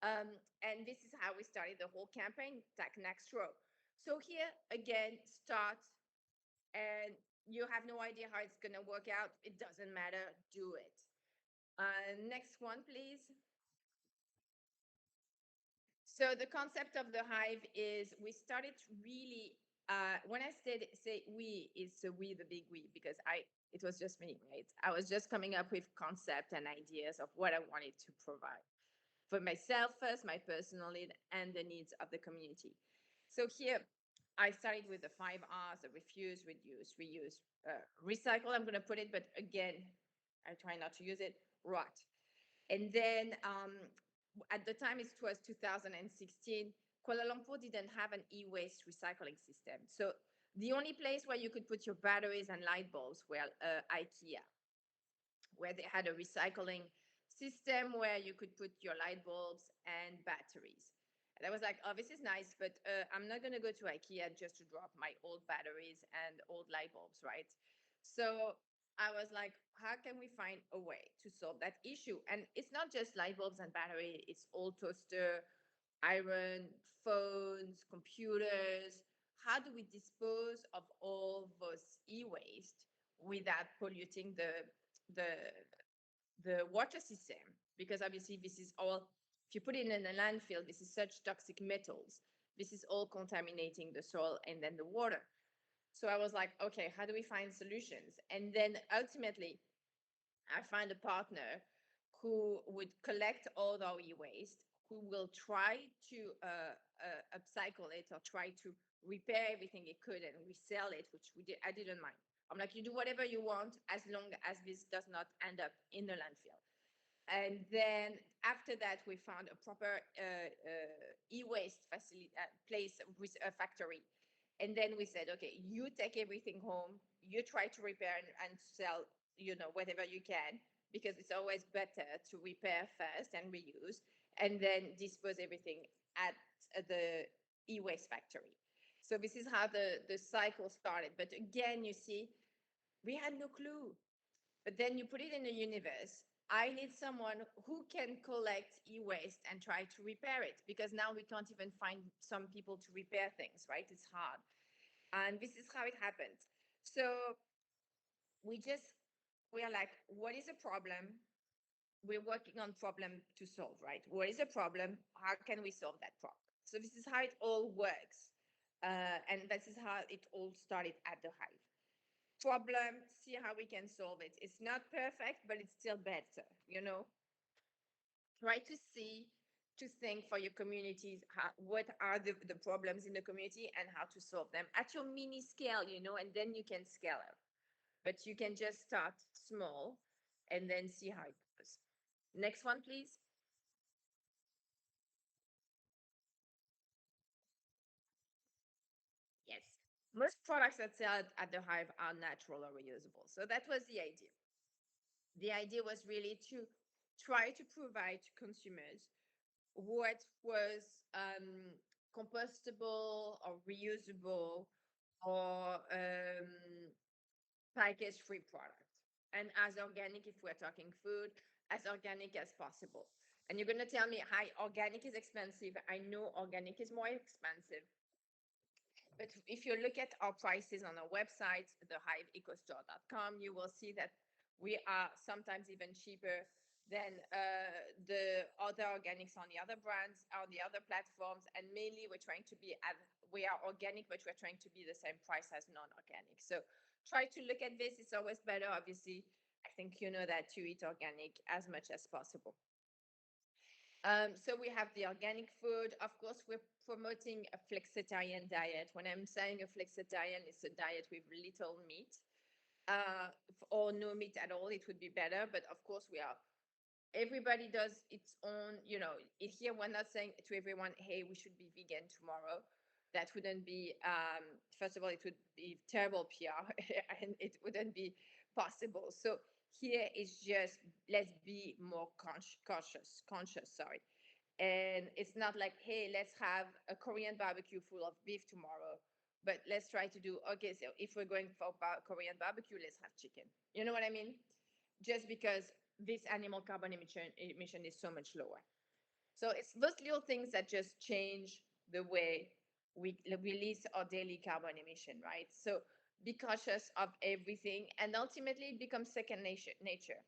And this is how we started the whole campaign, Tac Next Row. So here again, start, and you have no idea how it's going to work out. It doesn't matter. Do it. Next one, please. So the concept of the hive is we started really, when I say we, it's a we, the big we, because it was just me, right? I was just coming up with concept and ideas of what I wanted to provide for myself first, my personal need, and the needs of the community. So here, I started with the 5 R's: the refuse, reduce, reuse, recycle. I'm going to put it, but again, I try not to use it. Rot. And then at the time, it was 2016. Kuala Lumpur didn't have an e-waste recycling system. So the only place where you could put your batteries and light bulbs were IKEA, where they had a recycling system where you could put your light bulbs and batteries. And I was like, oh, this is nice, but I'm not going to go to IKEA just to drop my old batteries and old light bulbs, right? So I was like, how can we find a way to solve that issue? And it's not just light bulbs and battery, it's old toaster, iron, phones, computers. How do we dispose of all those e-waste without polluting the the water system? Because obviously this is all, if you put it in a landfill, this is such toxic metals. This is all contaminating the soil and then the water. So I was like, okay, how do we find solutions? And then ultimately, I find a partner who would collect all our e-waste, who will try to upcycle it or try to repair everything it could and resell it, which we did. I didn't mind. I'm like, you do whatever you want as long as this does not end up in the landfill. And then after that, we found a proper e-waste facility place with a factory. And then we said, okay, you take everything home, you try to repair and sell, whatever you can, because it's always better to repair first and reuse, and then dispose everything at the e-waste factory. So this is how the cycle started. But again, you see, we had no clue. But then you put it in the universe. I need someone who can collect e-waste and try to repair it, because now we can't even find some people to repair things, right? It's hard. And this is how it happened. So we are like, what is a problem? We're working on problem to solve, right? What is a problem? How can we solve that problem? So this is how it all works. And this is how it all started at the Hive. Problem, see how we can solve it. It's not perfect, but it's still better, Try to see, to think for your communities, what are the problems in the community and how to solve them at your mini scale, and then you can scale up. But you can just start small and then see how it goes. Next one, please. Yes. Most products that sell at the Hive are natural or reusable. So that was the idea. The idea was really to try to provide to consumers what was compostable or reusable or package free product, and as organic, if we're talking food, as organic as possible. And you're going to tell me, hi, organic is expensive. I know organic is more expensive, but if you look at our prices on our website, the hiveecostore.com, you will see that we are sometimes even cheaper than the other organics on the other brands, on the other platforms. And mainly we are organic, but we're trying to be the same price as non-organic. So try to look at this. It's always better, obviously. I think you know that, to eat organic as much as possible. So we have the organic food. Of course, we're promoting a flexitarian diet. When I'm saying a flexitarian, it's a diet with little meat or no meat at all. It would be better. But of course, everybody does its own, here we're not saying to everyone, hey, we should be vegan tomorrow. That wouldn't be, first of all, it would be terrible PR and it wouldn't be possible. So here is just, let's be more conscious, sorry. And it's not like, hey, let's have a Korean barbecue full of beef tomorrow, but let's try to do, okay, so if we're going for Korean barbecue, let's have chicken. You know what I mean? Just because this animal carbon emission is so much lower. So it's those little things that just change the way we release our daily carbon emission, right? So be cautious of everything, and ultimately it becomes second nature.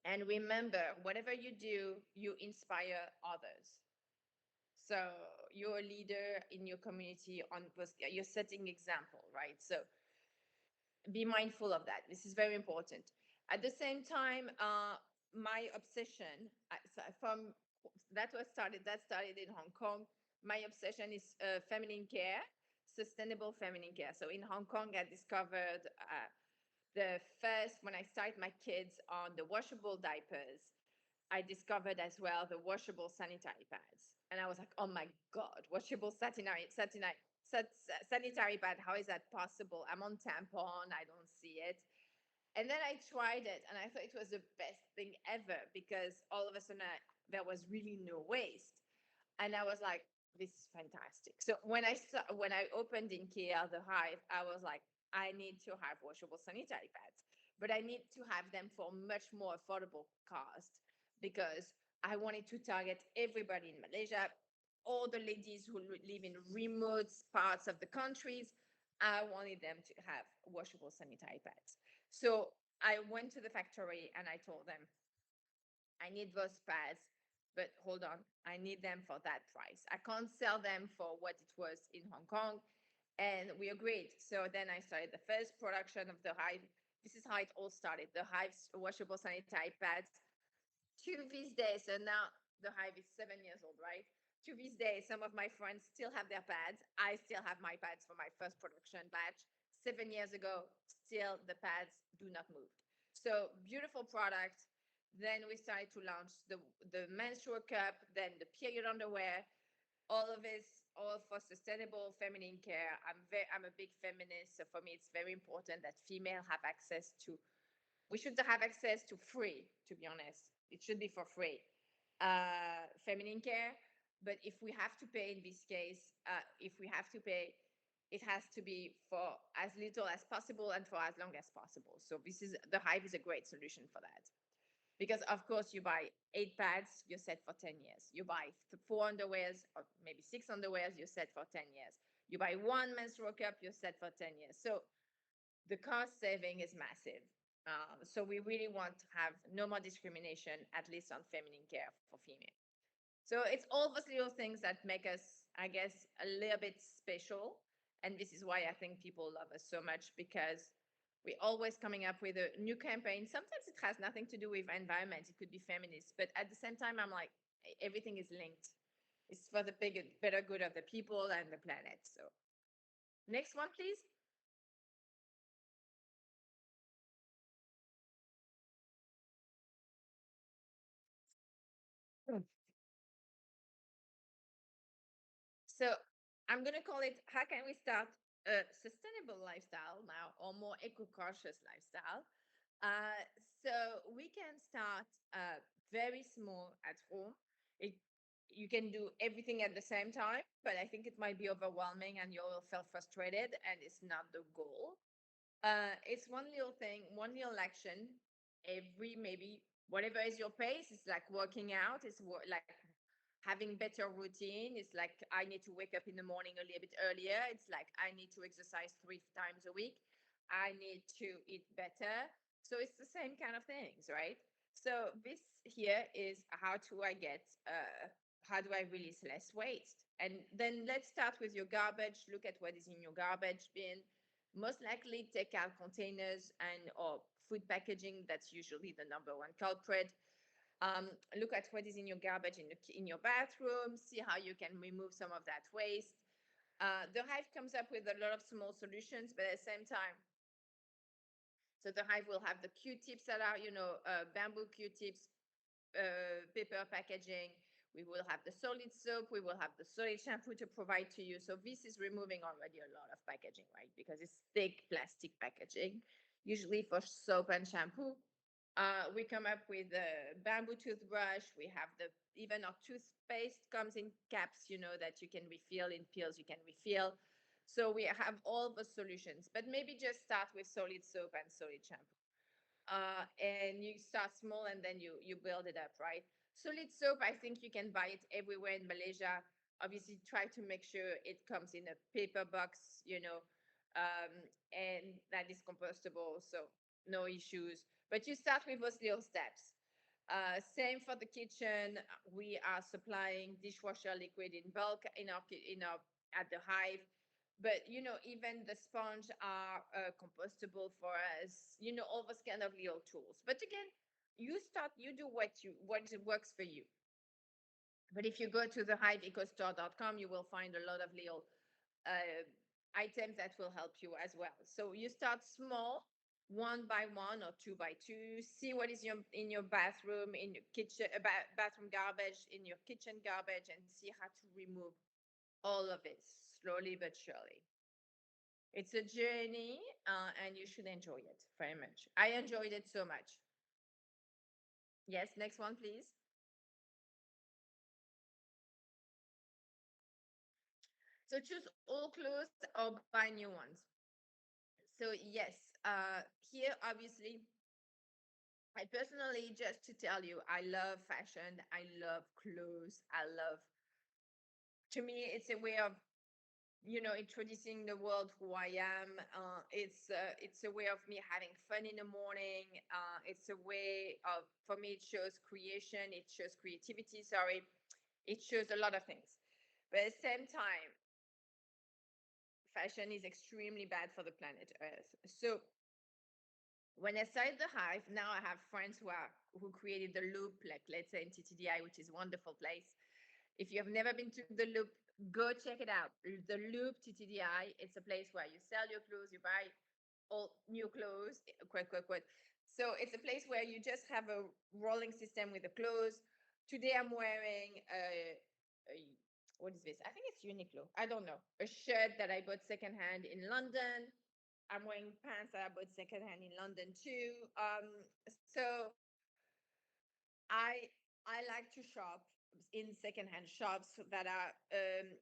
And remember, whatever you do, you inspire others. So you're a leader in your community, you're setting example, right? So be mindful of that. This is very important. At the same time, my obsession that started in Hong Kong. My obsession is feminine care, sustainable feminine care. So in Hong Kong, I discovered when I started my kids on the washable diapers, I discovered as well the washable sanitary pads. And I was like, oh my God, washable sanitary pad. How is that possible? I'm on tampon. I don't see it. And then I tried it and I thought it was the best thing ever because all of a sudden there was really no waste. And I was like, this is fantastic. So when I opened in KL the Hive, I was like, I need to have washable sanitary pads, but I need to have them for much more affordable cost because I wanted to target everybody in Malaysia, all the ladies who live in remote parts of the countries. I wanted them to have washable sanitary pads. So I went to the factory and I told them, I need those pads, but hold on, I need them for that price. I can't sell them for what it was in Hong Kong. And we agreed. So then I started the first production of the Hive. This is how it all started. The Hive's washable sanitary pads to this day. So now the Hive is 7 years old, right? To this day, some of my friends still have their pads. I still have my pads for my first production batch. 7 years ago, still the pads do not move. So beautiful product. Then we started to launch the menstrual cup, then the period underwear, all of this, all for sustainable feminine care. I'm a big feminist, so for me it's very important that female have access to, we should have access to free, to be honest. It should be for free. Feminine care. But if we have to pay in this case, if we have to pay, it has to be for as little as possible and for as long as possible. So this is, the Hive is a great solution for that. Because of course you buy 8 pads, you're set for 10 years. You buy 4 underwears or maybe 6 underwears, you're set for 10 years. You buy one menstrual cup, you're set for 10 years. So the cost saving is massive. So we really want to have no more discrimination, at least on feminine care for female. So it's all those little things that make us, I guess, a little bit special. And this is why I think people love us so much, because we're always coming up with a new campaign. Sometimes it has nothing to do with environment. It could be feminist. But at the same time, I'm like, everything is linked. It's for the better good of the people and the planet. So next one, please. So I'm going to call it, how can we start a sustainable lifestyle now, or more eco-conscious lifestyle? So we can start very small at home. You can do everything at the same time, but I think it might be overwhelming and you'll feel frustrated, and it's not the goal. It's one little thing, one little action every, maybe whatever is your pace. It's like working out. It's like having better routine. It's like I need to wake up in the morning a little bit earlier. It's like I need to exercise 3 times a week. I need to eat better. So it's the same kind of things, right? So this here is how do I release less waste? And then let's start with your garbage. Look at what is in your garbage bin. Most likely take out containers and or food packaging. That's usually the number one culprit. Look at what is in your garbage in your bathroom. See how you can remove some of that waste. The Hive comes up with a lot of small solutions, but at the same time, so the Hive will have the Q-tips that are, bamboo Q-tips, paper packaging. We will have the solid soap. We will have the solid shampoo to provide to you. So this is removing already a lot of packaging, right? Because it's thick plastic packaging, usually for soap and shampoo. We come up with a bamboo toothbrush. We have even our toothpaste comes in caps, that you can refill, in pills you can refill. So we have all the solutions, but maybe just start with solid soap and solid shampoo. And you start small and then you build it up, right? Solid soap, I think you can buy it everywhere in Malaysia. Obviously, try to make sure it comes in a paper box, and that is compostable, so no issues. But you start with those little steps. Same for the kitchen. We are supplying dishwasher liquid in bulk in our at the Hive. But even the sponge are compostable for us. All those kind of little tools. But again, you do what works for you. But if you go to the hiveecostore.com, you will find a lot of little items that will help you as well. So you start small, one by one or two by two. See what is in your bathroom, in your kitchen, bathroom garbage, in your kitchen garbage, and see how to remove all of it slowly but surely. It's a journey, and you should enjoy it very much. I enjoyed it so much. Yes, next one, please. So choose old clothes or buy new ones. So yes, here obviously, I personally, just to tell you, I love fashion. I love clothes. I love. To me, it's a way of introducing the world who I am. It's a way of me having fun in the morning. It's a way of, for me, it shows creation. It shows creativity. Sorry, it shows a lot of things. But at the same time, fashion is extremely bad for the planet Earth. So when I started the Hive, now I have friends who created the Loop, like let's say in TTDI, which is a wonderful place. If you have never been to the Loop, go check it out. The Loop TTDI, it's a place where you sell your clothes, you buy all new clothes, quote, quote, quote. So it's a place where you just have a rolling system with the clothes. Today I'm wearing what is this? I think it's Uniqlo. I don't know. A shirt that I bought secondhand in London. I'm wearing pants that I bought secondhand in London too. So I I like to shop in secondhand shops that are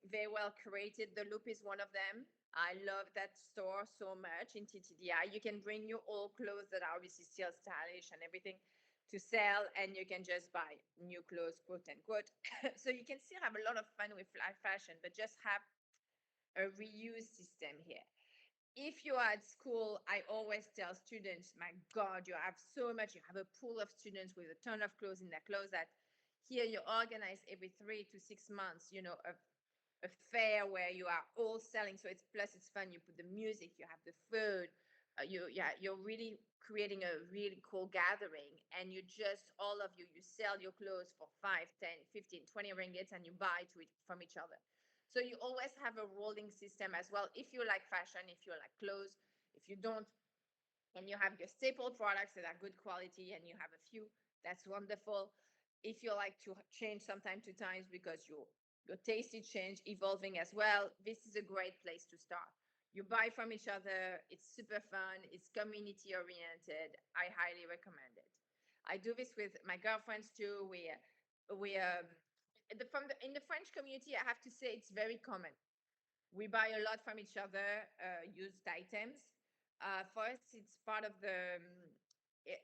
very well curated. The Loop is one of them. I love that store so much in TTDI. You can bring your old clothes that are obviously still stylish and everything to sell, and you can just buy new clothes, quote unquote. So you can still have a lot of fun with fashion, but just have a reuse system here. If you are at school, I always tell students, my God, you have so much. You have a pool of students with a ton of clothes in their closet. Here, you organize every 3 to 6 months, a fair where you are all selling. So it's plus it's fun. You put the music, you have the food. You're really creating a really cool gathering, and you just all of you sell your clothes for 5, 10, 15, 20 ringgits, and you buy from each other. So you always have a rolling system as well. If you like fashion, if you like clothes, if you don't, and you have your staple products that are good quality, and you have a few, that's wonderful. If you like to change some time to times because your taste is change, evolving as well, this is a great place to start. You buy from each other. It's super fun. It's community oriented. I highly recommend it. I do this with my girlfriends too. We in the French community, I have to say it's very common. We buy a lot from each other, used items. For us, it's part of the.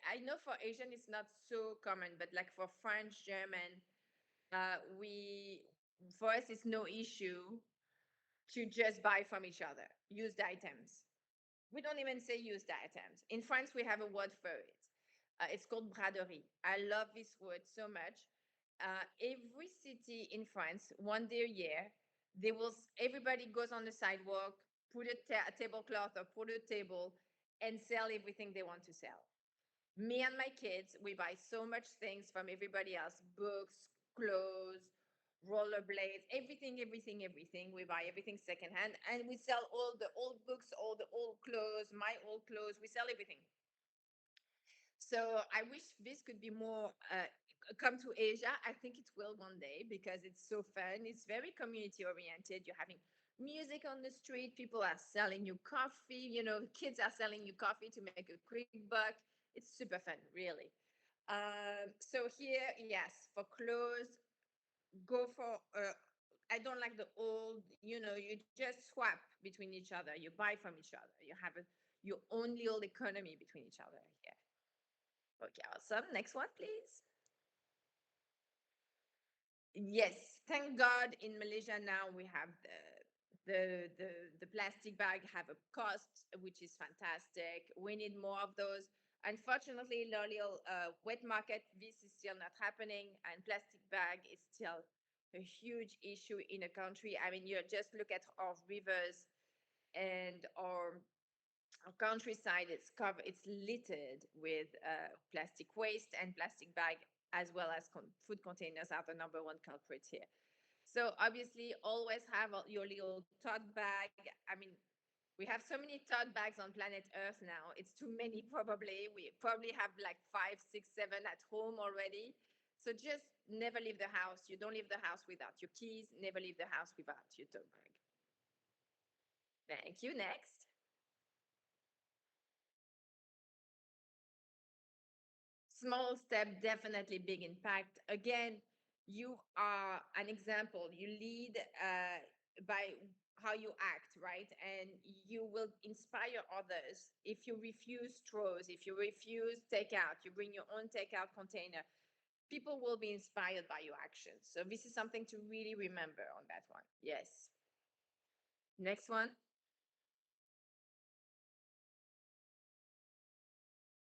I know for Asian it's not so common, but like for French, German, we for us it's no issue to just buy from each other used items. We don't even say used items. In France, we have a word for it. It's called braderie. I love this word so much. Every city in France, one day a year, everybody goes on the sidewalk, put a tablecloth or put a table, and sell everything they want to sell. Me and my kids, we buy so much things from everybody else: books, clothes, rollerblades, everything, everything, everything. We buy everything secondhand, and we sell all the old books, all the old clothes, my old clothes. We sell everything. So I wish this could be more come to Asia. I think it will one day because it's so fun. It's very community oriented. You're having music on the street. People are selling you coffee. Kids are selling you coffee to make a quick buck. It's super fun, really. So here, yes, for clothes, go for. I don't like the old. You just swap between each other. You buy from each other. You have your own little economy between each other here. Okay, awesome. Next one, please. Yes, thank God in Malaysia now we have the plastic bag have a cost, which is fantastic. We need more of those. Unfortunately, L'Oreal wet market, this is still not happening, and plastic bag is still a huge issue in a country. I mean, you just look at our rivers and our countryside. It's littered with plastic waste, and plastic bag as well as food containers are the number one culprits here. So obviously always have your little tote bag. I mean, We have so many tote bags on planet Earth now. It's too many, probably. We probably have like five, six, seven at home already. So just never leave the house. You don't leave the house without your keys. Never leave the house without your tote bag. Thank you. Next. Small step, definitely big impact. Again, you are an example. You lead by how you act, right? And you will inspire others. If you refuse straws, if you refuse takeout, you bring your own takeout container, people will be inspired by your actions. So this is something to really remember on that one. Yes. Next one.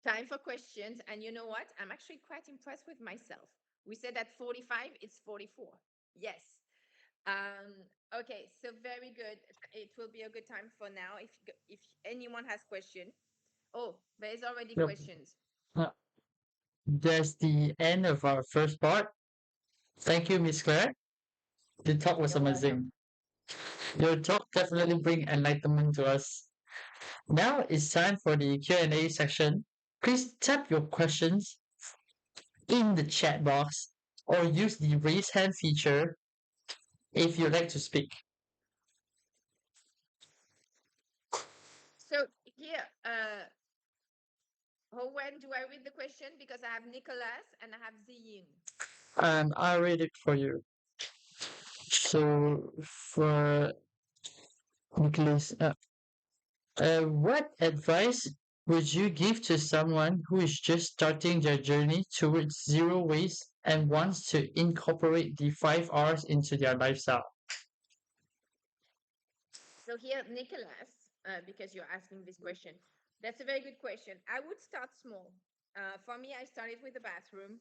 Time for questions. And you know what? I'm actually quite impressed with myself. We said at 45, it's 44. Yes. Okay, so very good. It will be a good time for now. If anyone has question. Oh, there's already Yep. questions. That's the end of our first part. Thank you, Miss Claire. The talk was You're welcome. amazing. Your talk definitely bring enlightenment to us. Now it's time for the Q&A section. Please type your questions in the chat box or use the raise hand feature if you'd like to speak. So here, when do I read the question? Because I have Nicholas and I have Ziyin. And I'll read it for you. So for Nicholas, what advice would you give to someone who is just starting their journey towards zero waste and wants to incorporate the 5 R's into their lifestyle? So here, Nicholas, because you're asking this question, that's a very good question. I would start small. For me, I started with the bathroom,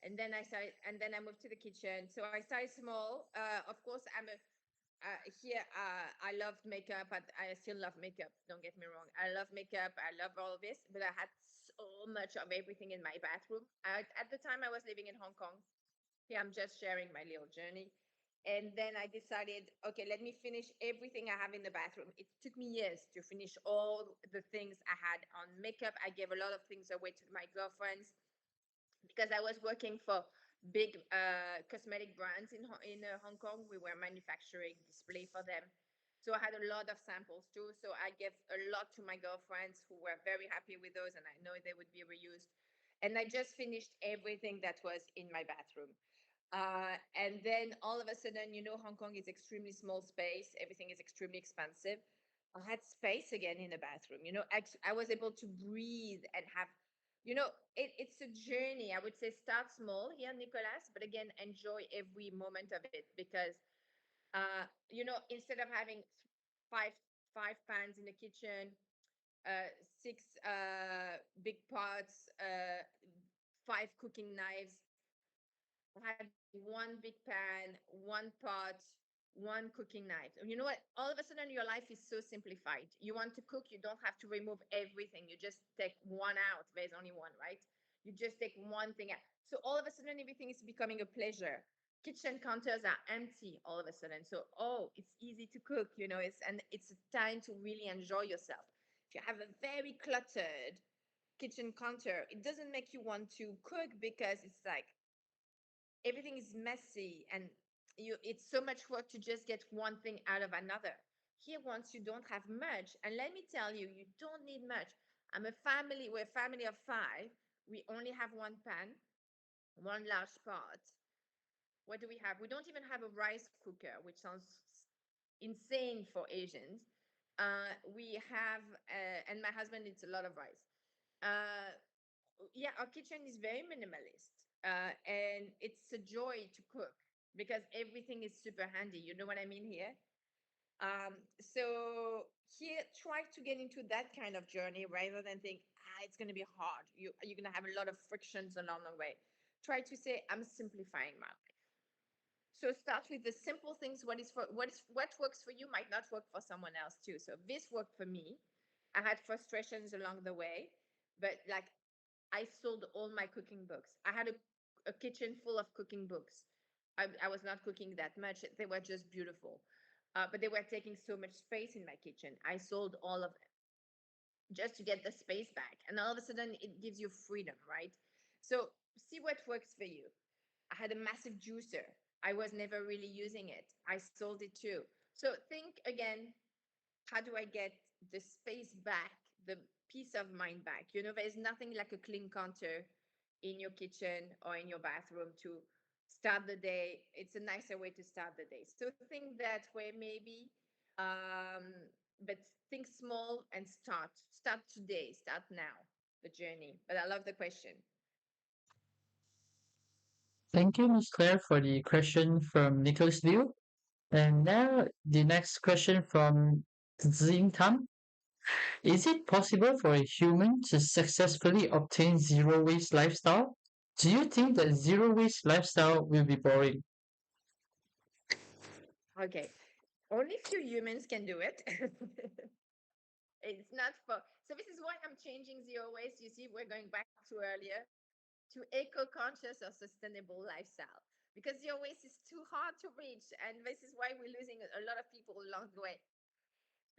and then I moved to the kitchen. So I started small. Of course, I'm a here. I love makeup. I still love makeup. Don't get me wrong. I love makeup. I love all of this, but I had so much of everything in my bathroom. At the time, I was living in Hong Kong. Here, I'm just sharing my little journey. And then I decided, okay, let me finish everything I have in the bathroom. It took me years to finish all the things I had on makeup. I gave a lot of things away to my girlfriends because I was working for big cosmetic brands in Hong Kong. We were manufacturing display for them. So I had a lot of samples too. So I gave a lot to my girlfriends who were very happy with those, and I know they would be reused. And I just finished everything that was in my bathroom. And then all of a sudden, Hong Kong is extremely small space. Everything is extremely expensive. I had space again in the bathroom. I was able to breathe and have, it's a journey. I would say start small here, Nicolas, but again, enjoy every moment of it because, instead of having five five pans in the kitchen, six big pots, five cooking knives, had one big pan, one pot, one cooking knife. You know what? All of a sudden, your life is so simplified. You want to cook, you don't have to remove everything. You just take one out. There's only one, right? You just take one thing out. So all of a sudden, everything is becoming a pleasure. Kitchen counters are empty all of a sudden. So, it's easy to cook, it's a time to really enjoy yourself. If you have a very cluttered kitchen counter, it doesn't make you want to cook because it's like everything is messy and it's so much work to just get one thing out of another. Here, once you don't have much, and let me tell you, you don't need much. We're a family of five. We only have one pan, one large pot. What do we have? We don't even have a rice cooker, which sounds insane for Asians. We have and my husband eats a lot of rice. uh, yeah, our kitchen is very minimalist, and it's a joy to cook because everything is super handy. You know what I mean here? So here, try to get into that kind of journey rather than think, it's going to be hard. You're going to have a lot of frictions along the way. Try to say, I'm simplifying my life. So start with the simple things. What works for you might not work for someone else too. So this worked for me. I had frustrations along the way, but like I sold all my cooking books. I had a kitchen full of cooking books. I was not cooking that much. They were just beautiful. but they were taking so much space in my kitchen. I sold all of them just to get the space back. And all of a sudden, it gives you freedom, right? So see what works for you. I had a massive juicer. I was never really using it. I sold it too. So think again, how do I get the space back, the peace of mind back? There's nothing like a clean counter in your kitchen or in your bathroom to start the day. It's a nicer way to start the day. So think that way maybe, um, but think small and start. Start today, start now, the journey. But I love the question. Thank you, Ms. Claire, for the question from Nicholas Liu. And now the next question from Zing Tam. Is it possible for a human to successfully obtain zero waste lifestyle? Do you think that zero waste lifestyle will be boring? Okay. Only few humans can do it. It's not for. So this is why I'm changing zero waste. You see, we're going back to earlier to eco-conscious or sustainable lifestyle because zero waste is too hard to reach, and this is why we're losing a lot of people along the way.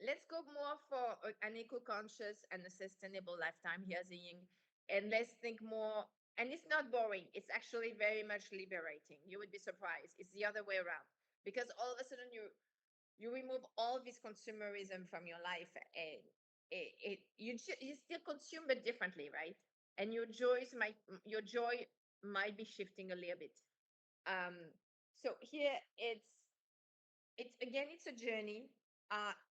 Let's go more for an eco-conscious and a sustainable lifetime here, Ziying, and let's think more. And it's not boring. It's actually very much liberating. You would be surprised. It's the other way around because all of a sudden you remove all this consumerism from your life, and you still consume but differently, right? And your joy might be shifting a little bit. Um, so here it's again it's a journey.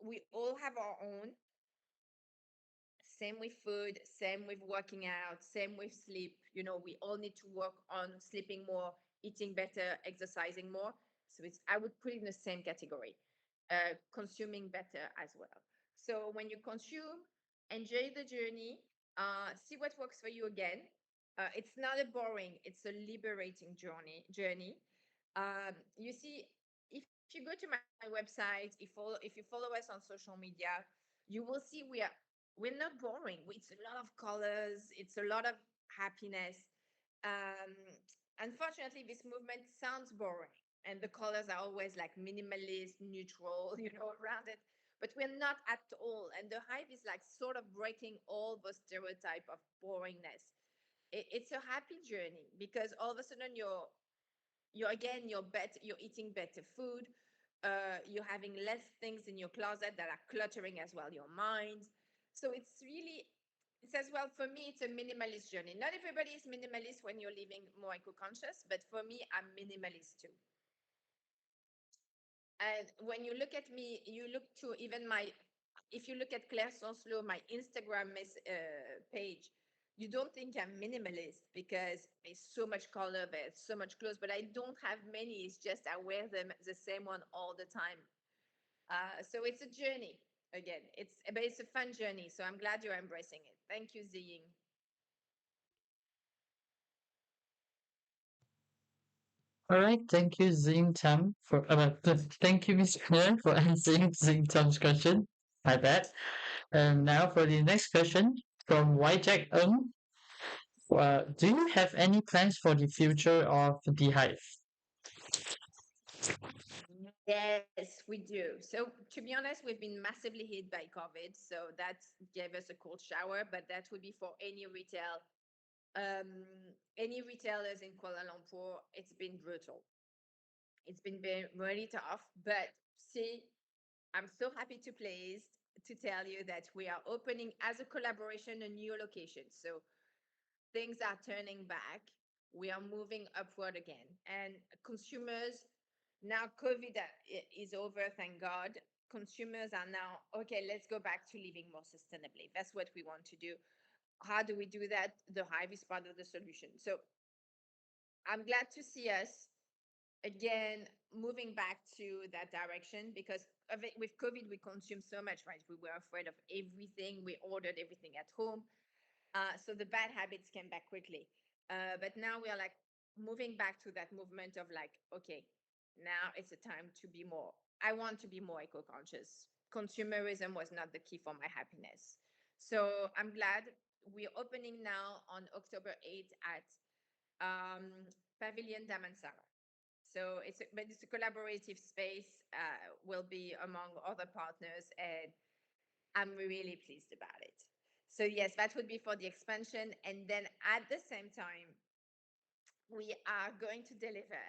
We all have our own. Same with food, same with working out, same with sleep. We all need to work on sleeping more, eating better, exercising more. So I would put it in the same category. Consuming better as well. So when you consume, enjoy the journey, see what works for you again. It's not a boring, it's a liberating journey. You see, if you go to my website, if you follow us on social media, you will see we're not boring. It's a lot of colors. It's a lot of happiness. Um, Unfortunately, this movement sounds boring, and the colors are always like minimalist, neutral, around it. But we're not at all. And the Hive is like sort of breaking all the stereotype of boringness. It's a happy journey because all of a sudden you're eating better food, you're having less things in your closet that are cluttering as well your mind. So it's as well for me, it's a minimalist journey. Not everybody is minimalist when you're living more eco-conscious, but for me, I'm minimalist too. And when you look at me, you look to even if you look at Claire Sancelot, my Instagram page, you don't think I'm minimalist because there's so much color, there's so much clothes, but I don't have many. It's just I wear them the same one all the time. So it's a journey again. But it's a fun journey. So I'm glad you're embracing it. Thank you, Ziying. All right, thank you, Zing Tam, for thank you, Miss Claire, for answering Zing Tam's question. My bad. And now for the next question from Y Jack Ng. Do you have any plans for the future of the Hive? Yes, we do. So to be honest, we've been massively hit by COVID. So that gave us a cold shower, but that would be for um, any retailers in Kuala Lumpur. It's been brutal. It's been really tough. But see, I'm so happy to pleased to tell you that we are opening as a collaboration a new location. So things are turning back. We are moving upward again. And consumers, now COVID is over, thank God. Consumers are now, okay, let's go back to living more sustainably. That's what we want to do. How do we do that? The Hive is part of the solution. So I'm glad to see us again moving back to that direction because with COVID, we consumed so much, right? We were afraid of everything. We ordered everything at home. So the bad habits came back quickly. But now we are like moving back to that movement of like, okay, now it's a time to be more. I want to be more eco-conscious. Consumerism was not the key for my happiness. So I'm glad we're opening now on October 8th at Pavilion Damansara. But it's a collaborative space. Will be among other partners, and I'm really pleased about it. So yes, that would be for the expansion, and then at the same time, we are going to deliver,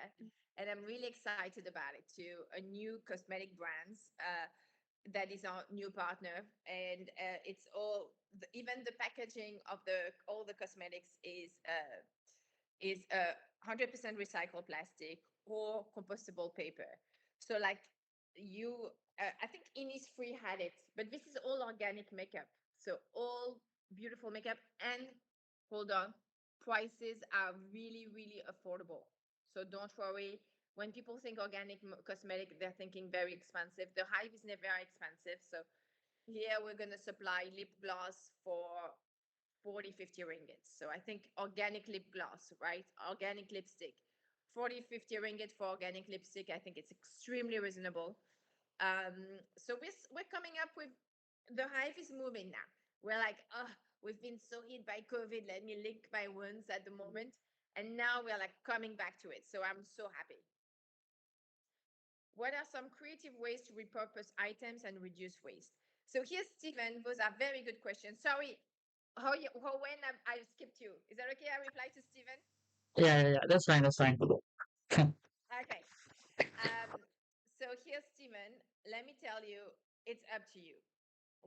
and I'm really excited about it, to a new cosmetic brands. That is our new partner, and it's all even the packaging of the all the cosmetics is 100% recycled plastic or compostable paper. So like you, I think Innisfree had it, but this is all organic makeup. So all beautiful makeup, and hold on, prices are really, really affordable. So don't worry. When people think organic cosmetic, they're thinking very expensive. The Hive is never expensive. So here we're going to supply lip gloss for 40, 50 ringgits. So I think organic lip gloss, right? Organic lipstick, 40, 50 ringgit for organic lipstick. I think it's extremely reasonable. So we're coming up with, the Hive is moving now. We're like, oh, we've been so hit by COVID. Let me lick my wounds at the moment. And now we're like coming back to it. So I'm so happy. What are some creative ways to repurpose items and reduce waste? So here's Stephen. Those are very good questions. Sorry, when I skipped you. Is that okay? I reply to Stephen. Yeah. That's fine. That's fine. Okay. Um, so here's Stephen. Let me tell you, it's up to you.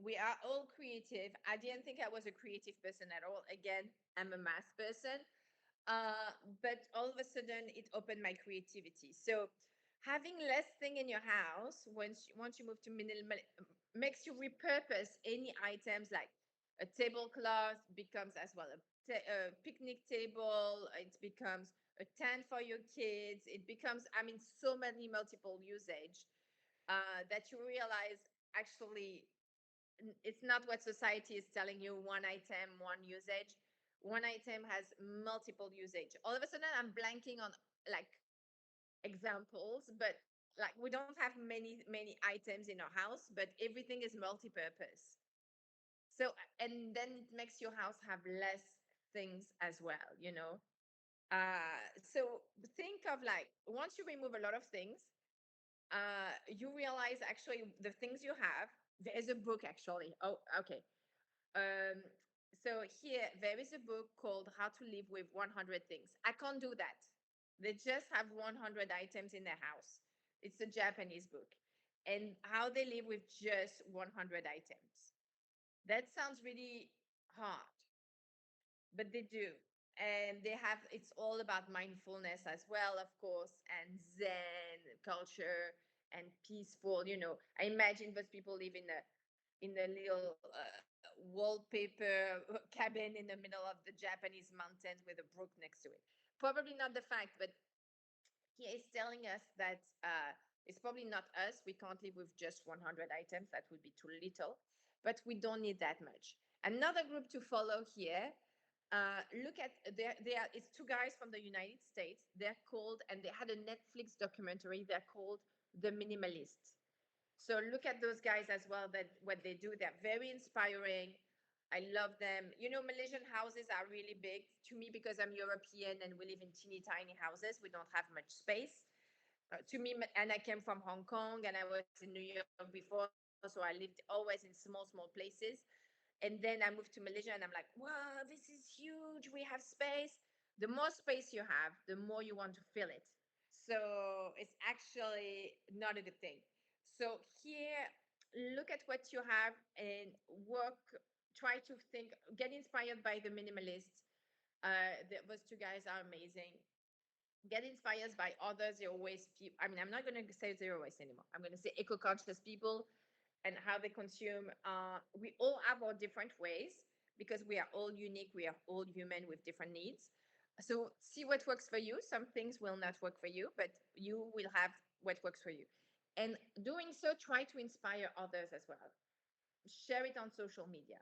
We are all creative. I didn't think I was a creative person at all. Again, I'm a math person. But all of a sudden it opened my creativity. So having less thing in your house, once you move to minimal, makes you repurpose any items, like a tablecloth becomes as well a picnic table. It becomes a tent for your kids. It becomes, I mean, so many multiple usage that you realize actually it's not what society is telling you, one item, one usage. One item has multiple usage. All of a sudden I'm blanking on like examples, but like we don't have many items in our house, but everything is multi-purpose. So and then it makes your house have less things as well, you know. So think of like, once you remove a lot of things, you realize actually the things you have. There's a book actually. Oh, okay. Um, so here there is a book called How to Live with 100 Things. I can't do that. They just have 100 items in their house. It's a Japanese book, and how they live with just 100 items. That sounds really hard, but they do. And they have, it's all about mindfulness as well, of course, and Zen culture and peaceful. You know, I imagine those people live in a little wallpaper cabin in the middle of the Japanese mountains with a brook next to it. Probably not the fact, but he is telling us that it's probably not us. We can't live with just 100 items. That would be too little, but we don't need that much. Another group to follow here. Look at it's two guys from the United States. They're called, and they had a Netflix documentary. They're called The Minimalists. So look at those guys as well, that what they do. They're very inspiring. I love them. You know, Malaysian houses are really big to me because I'm European and we live in teeny tiny houses. We don't have much space. To me, and I came from Hong Kong and I was in New York before, so I lived always in small places. And then I moved to Malaysia and I'm like, wow, this is huge. We have space. The more space you have, the more you want to fill it. So it's actually not a good thing. So here, look at what you have and work, try to think, get inspired by the minimalists. Those two guys are amazing. Get inspired by others. Zero waste people. I mean, I'm not going to say zero waste anymore. I'm going to say eco-conscious people and how they consume. We all have our different ways because we are all unique. We are all human with different needs. So see what works for you. Some things will not work for you, but you will have what works for you. And doing so, try to inspire others as well. Share it on social media,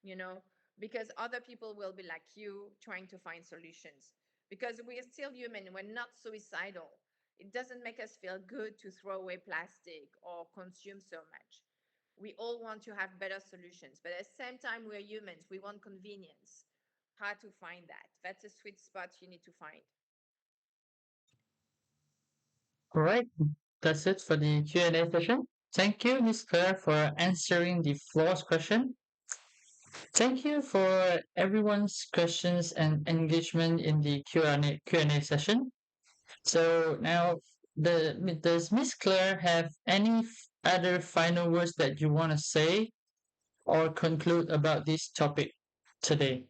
you know, because other people will be like you trying to find solutions, because we are still human. We're not suicidal. It doesn't make us feel good to throw away plastic or consume so much. We all want to have better solutions, but at the same time, we're humans. We want convenience. How to find that? That's a sweet spot you need to find. All right, that's it for the Q&A session. Thank you, Ms. Claire, for answering the floor's question. Thank you for everyone's questions and engagement in the Q&A session. So now, does Miss Claire have any other final words that you want to say or conclude about this topic today?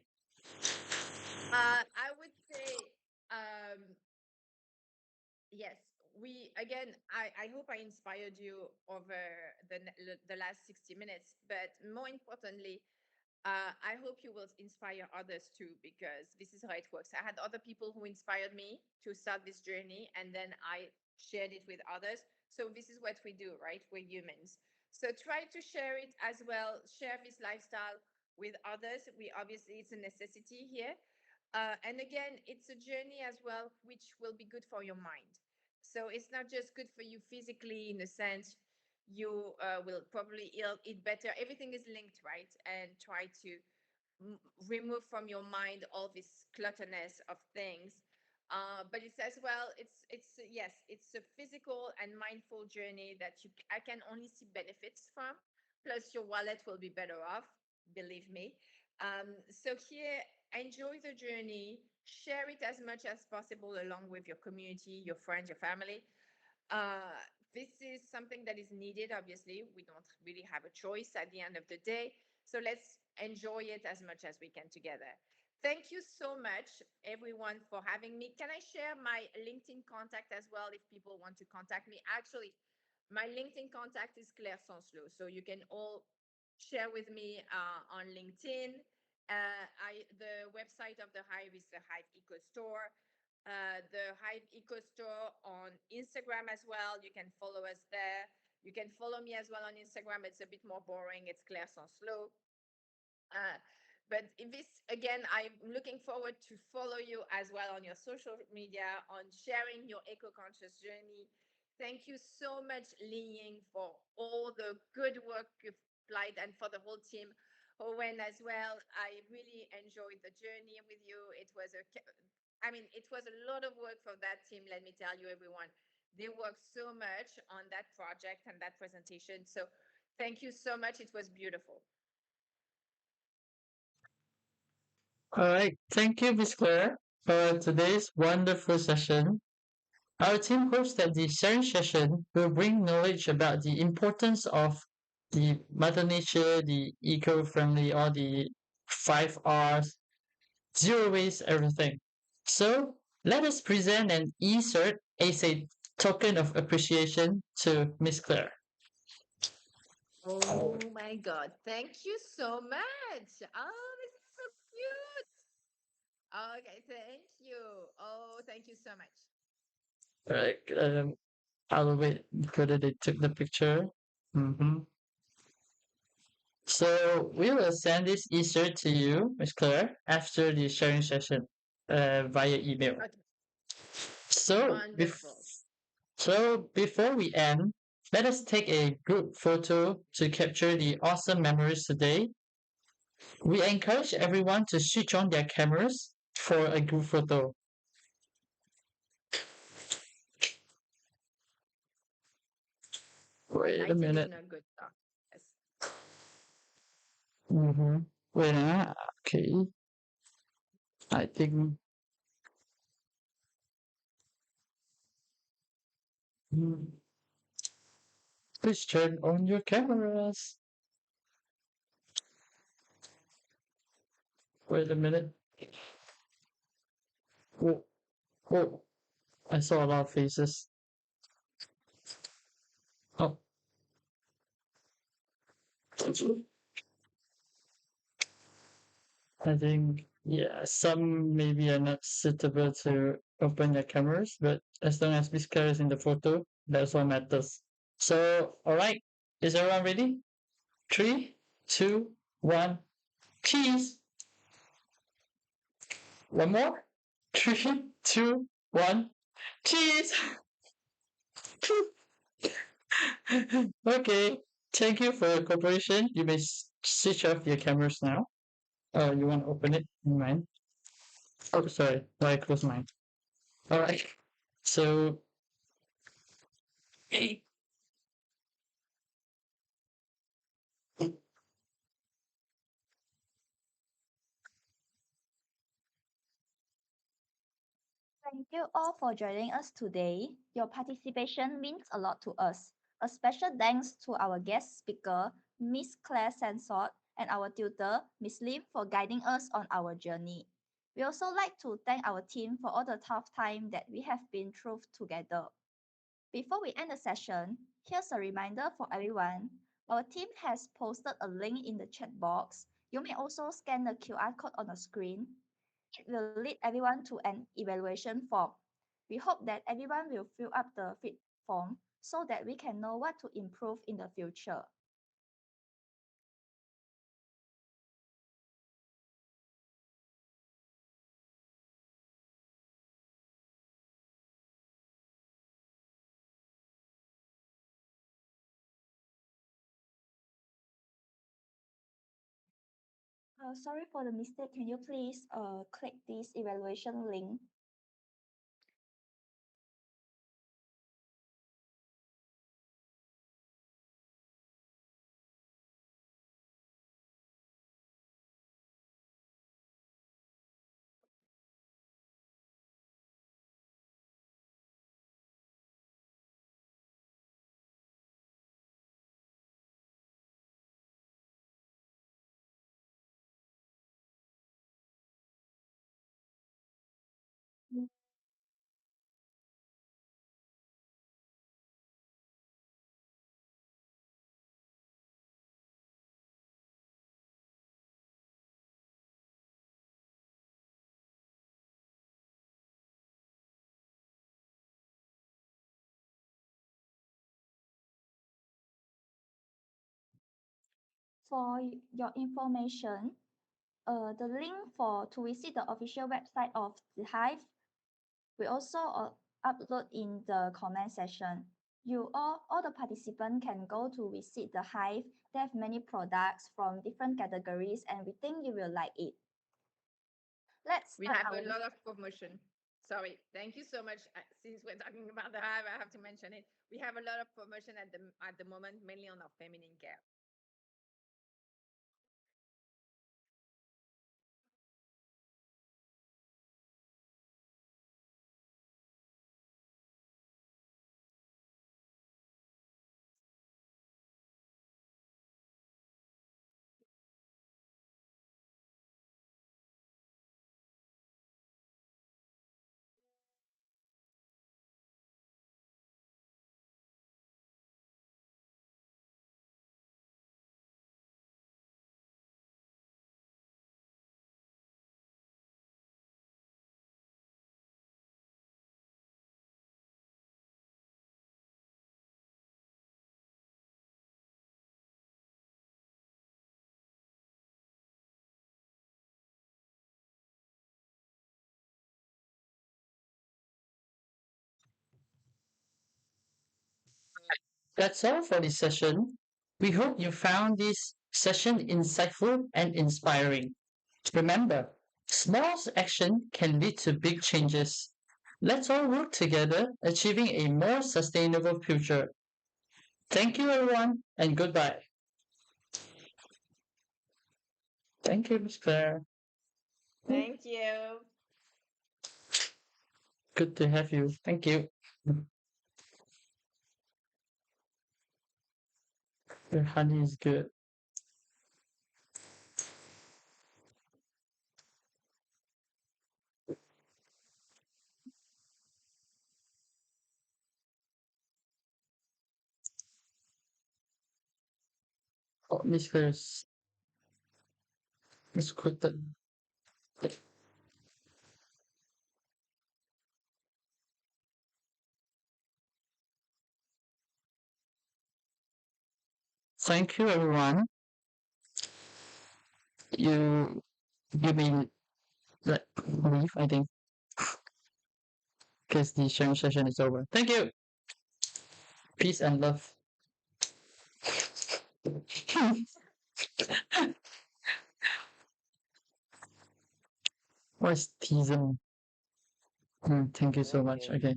I would say, yes, we again. I hope I inspired you over the last 60 minutes, but more importantly, I hope you will inspire others too, because this is how it works. I had other people who inspired me to start this journey, and then I shared it with others. So this is what we do, right? We're humans. So try to share it as well. Share this lifestyle with others. We obviously, it's a necessity here. And again, it's a journey as well, which will be good for your mind. So it's not just good for you physically, in a sense. You will probably eat better. Everything is linked, right? And try to remove from your mind all this clutterness of things. But it's as well, it's yes, it's a physical and mindful journey that I can only see benefits from. Plus, your wallet will be better off, believe me. So here, enjoy the journey, share it as much as possible along with your community, your friends, your family. Uh, this is something that is needed. Obviously, we don't really have a choice at the end of the day. So let's enjoy it as much as we can together. Thank you so much, everyone, for having me. Can I share my LinkedIn contact as well if people want to contact me? Actually, my LinkedIn contact is Claire Sancelot. So you can all share with me on LinkedIn. The website of the Hive is the Hive Eco Store. The Hive Eco Store on Instagram as well. You can follow us there. You can follow me as well on Instagram. It's a bit more boring. It's Claire Sancelot. Uh, but in this, again, I'm looking forward to follow you as well on your social media, on sharing your eco-conscious journey. Thank you so much, Li Ying, for all the good work you've applied, and for the whole team. Owen as well. I really enjoyed the journey with you. It was a lot of work for that team. Let me tell you, everyone, they worked so much on that project and that presentation. So thank you so much. It was beautiful. All right, thank you, Miss Claire, for today's wonderful session. Our team hopes that the sharing session will bring knowledge about the importance of the Mother Nature, the eco-friendly, or the 5 Rs, zero waste, everything. So let us present an e-cert as a token of appreciation to Miss Claire. Oh my God. Thank you so much. Oh, this is so cute. Okay, thank you. Oh, thank you so much. All right, I'll wait whether they took the picture. So we will send this e-cert to you, Miss Claire, after the sharing session via email. Okay, So, wonderful. so before we end, let us take a group photo to capture the awesome memories today. We encourage everyone to switch on their cameras for a group photo. Wait a Lighting is minute. not good. Oh, yes. Wait okay. I think. Please turn on your cameras. Wait a minute. Oh, oh, I saw a lot of faces. Oh, I think, yeah, some maybe are not suitable to open their cameras, but as long as Miss Claire is in the photo, that's all matters. So, all right, is everyone ready? 3, 2, 1, cheese! One more. 3, 2, 1, cheese! Okay, thank you for your cooperation. You may switch off your cameras now. You want to open it in mine? Oh, sorry. No, I closed mine. All right. So Thank you all for joining us today. Your participation means a lot to us. A special thanks to our guest speaker, Miss Claire Sancelot, and our tutor, Miss Lim, for guiding us on our journey. We also like to thank our team for all the tough time that we have been through together. Before we end the session, here's a reminder for everyone. Our team has posted a link in the chat box. You may also scan the QR code on the screen. It will lead everyone to an evaluation form. We hope that everyone will fill up the feedback form so that we can know what to improve in the future. Sorry for the mistake. Can you please click this evaluation link? For your information, the link to visit the official website of the Hive we also upload in the comment section. All the participants can go to visit the Hive. They have many products from different categories, and we think you will like it. We have a lot of promotion. Sorry, thank you so much. Since we're talking about the Hive, I have to mention it. We have a lot of promotion at the moment, mainly on our feminine care. That's all for this session. We hope you found this session insightful and inspiring. Remember, small action can lead to big changes. Let's all work together, achieving a more sustainable future. Thank you, everyone, and goodbye. Thank you, Ms. Claire. Thank you. Good to have you. Thank you. Your honey is good. Oh, Miss Claire is quoted. Thank you, everyone. You may leave, I think, because the sharing session is over. Thank you. Peace and love. What is teasm? Thank you so much. Okay.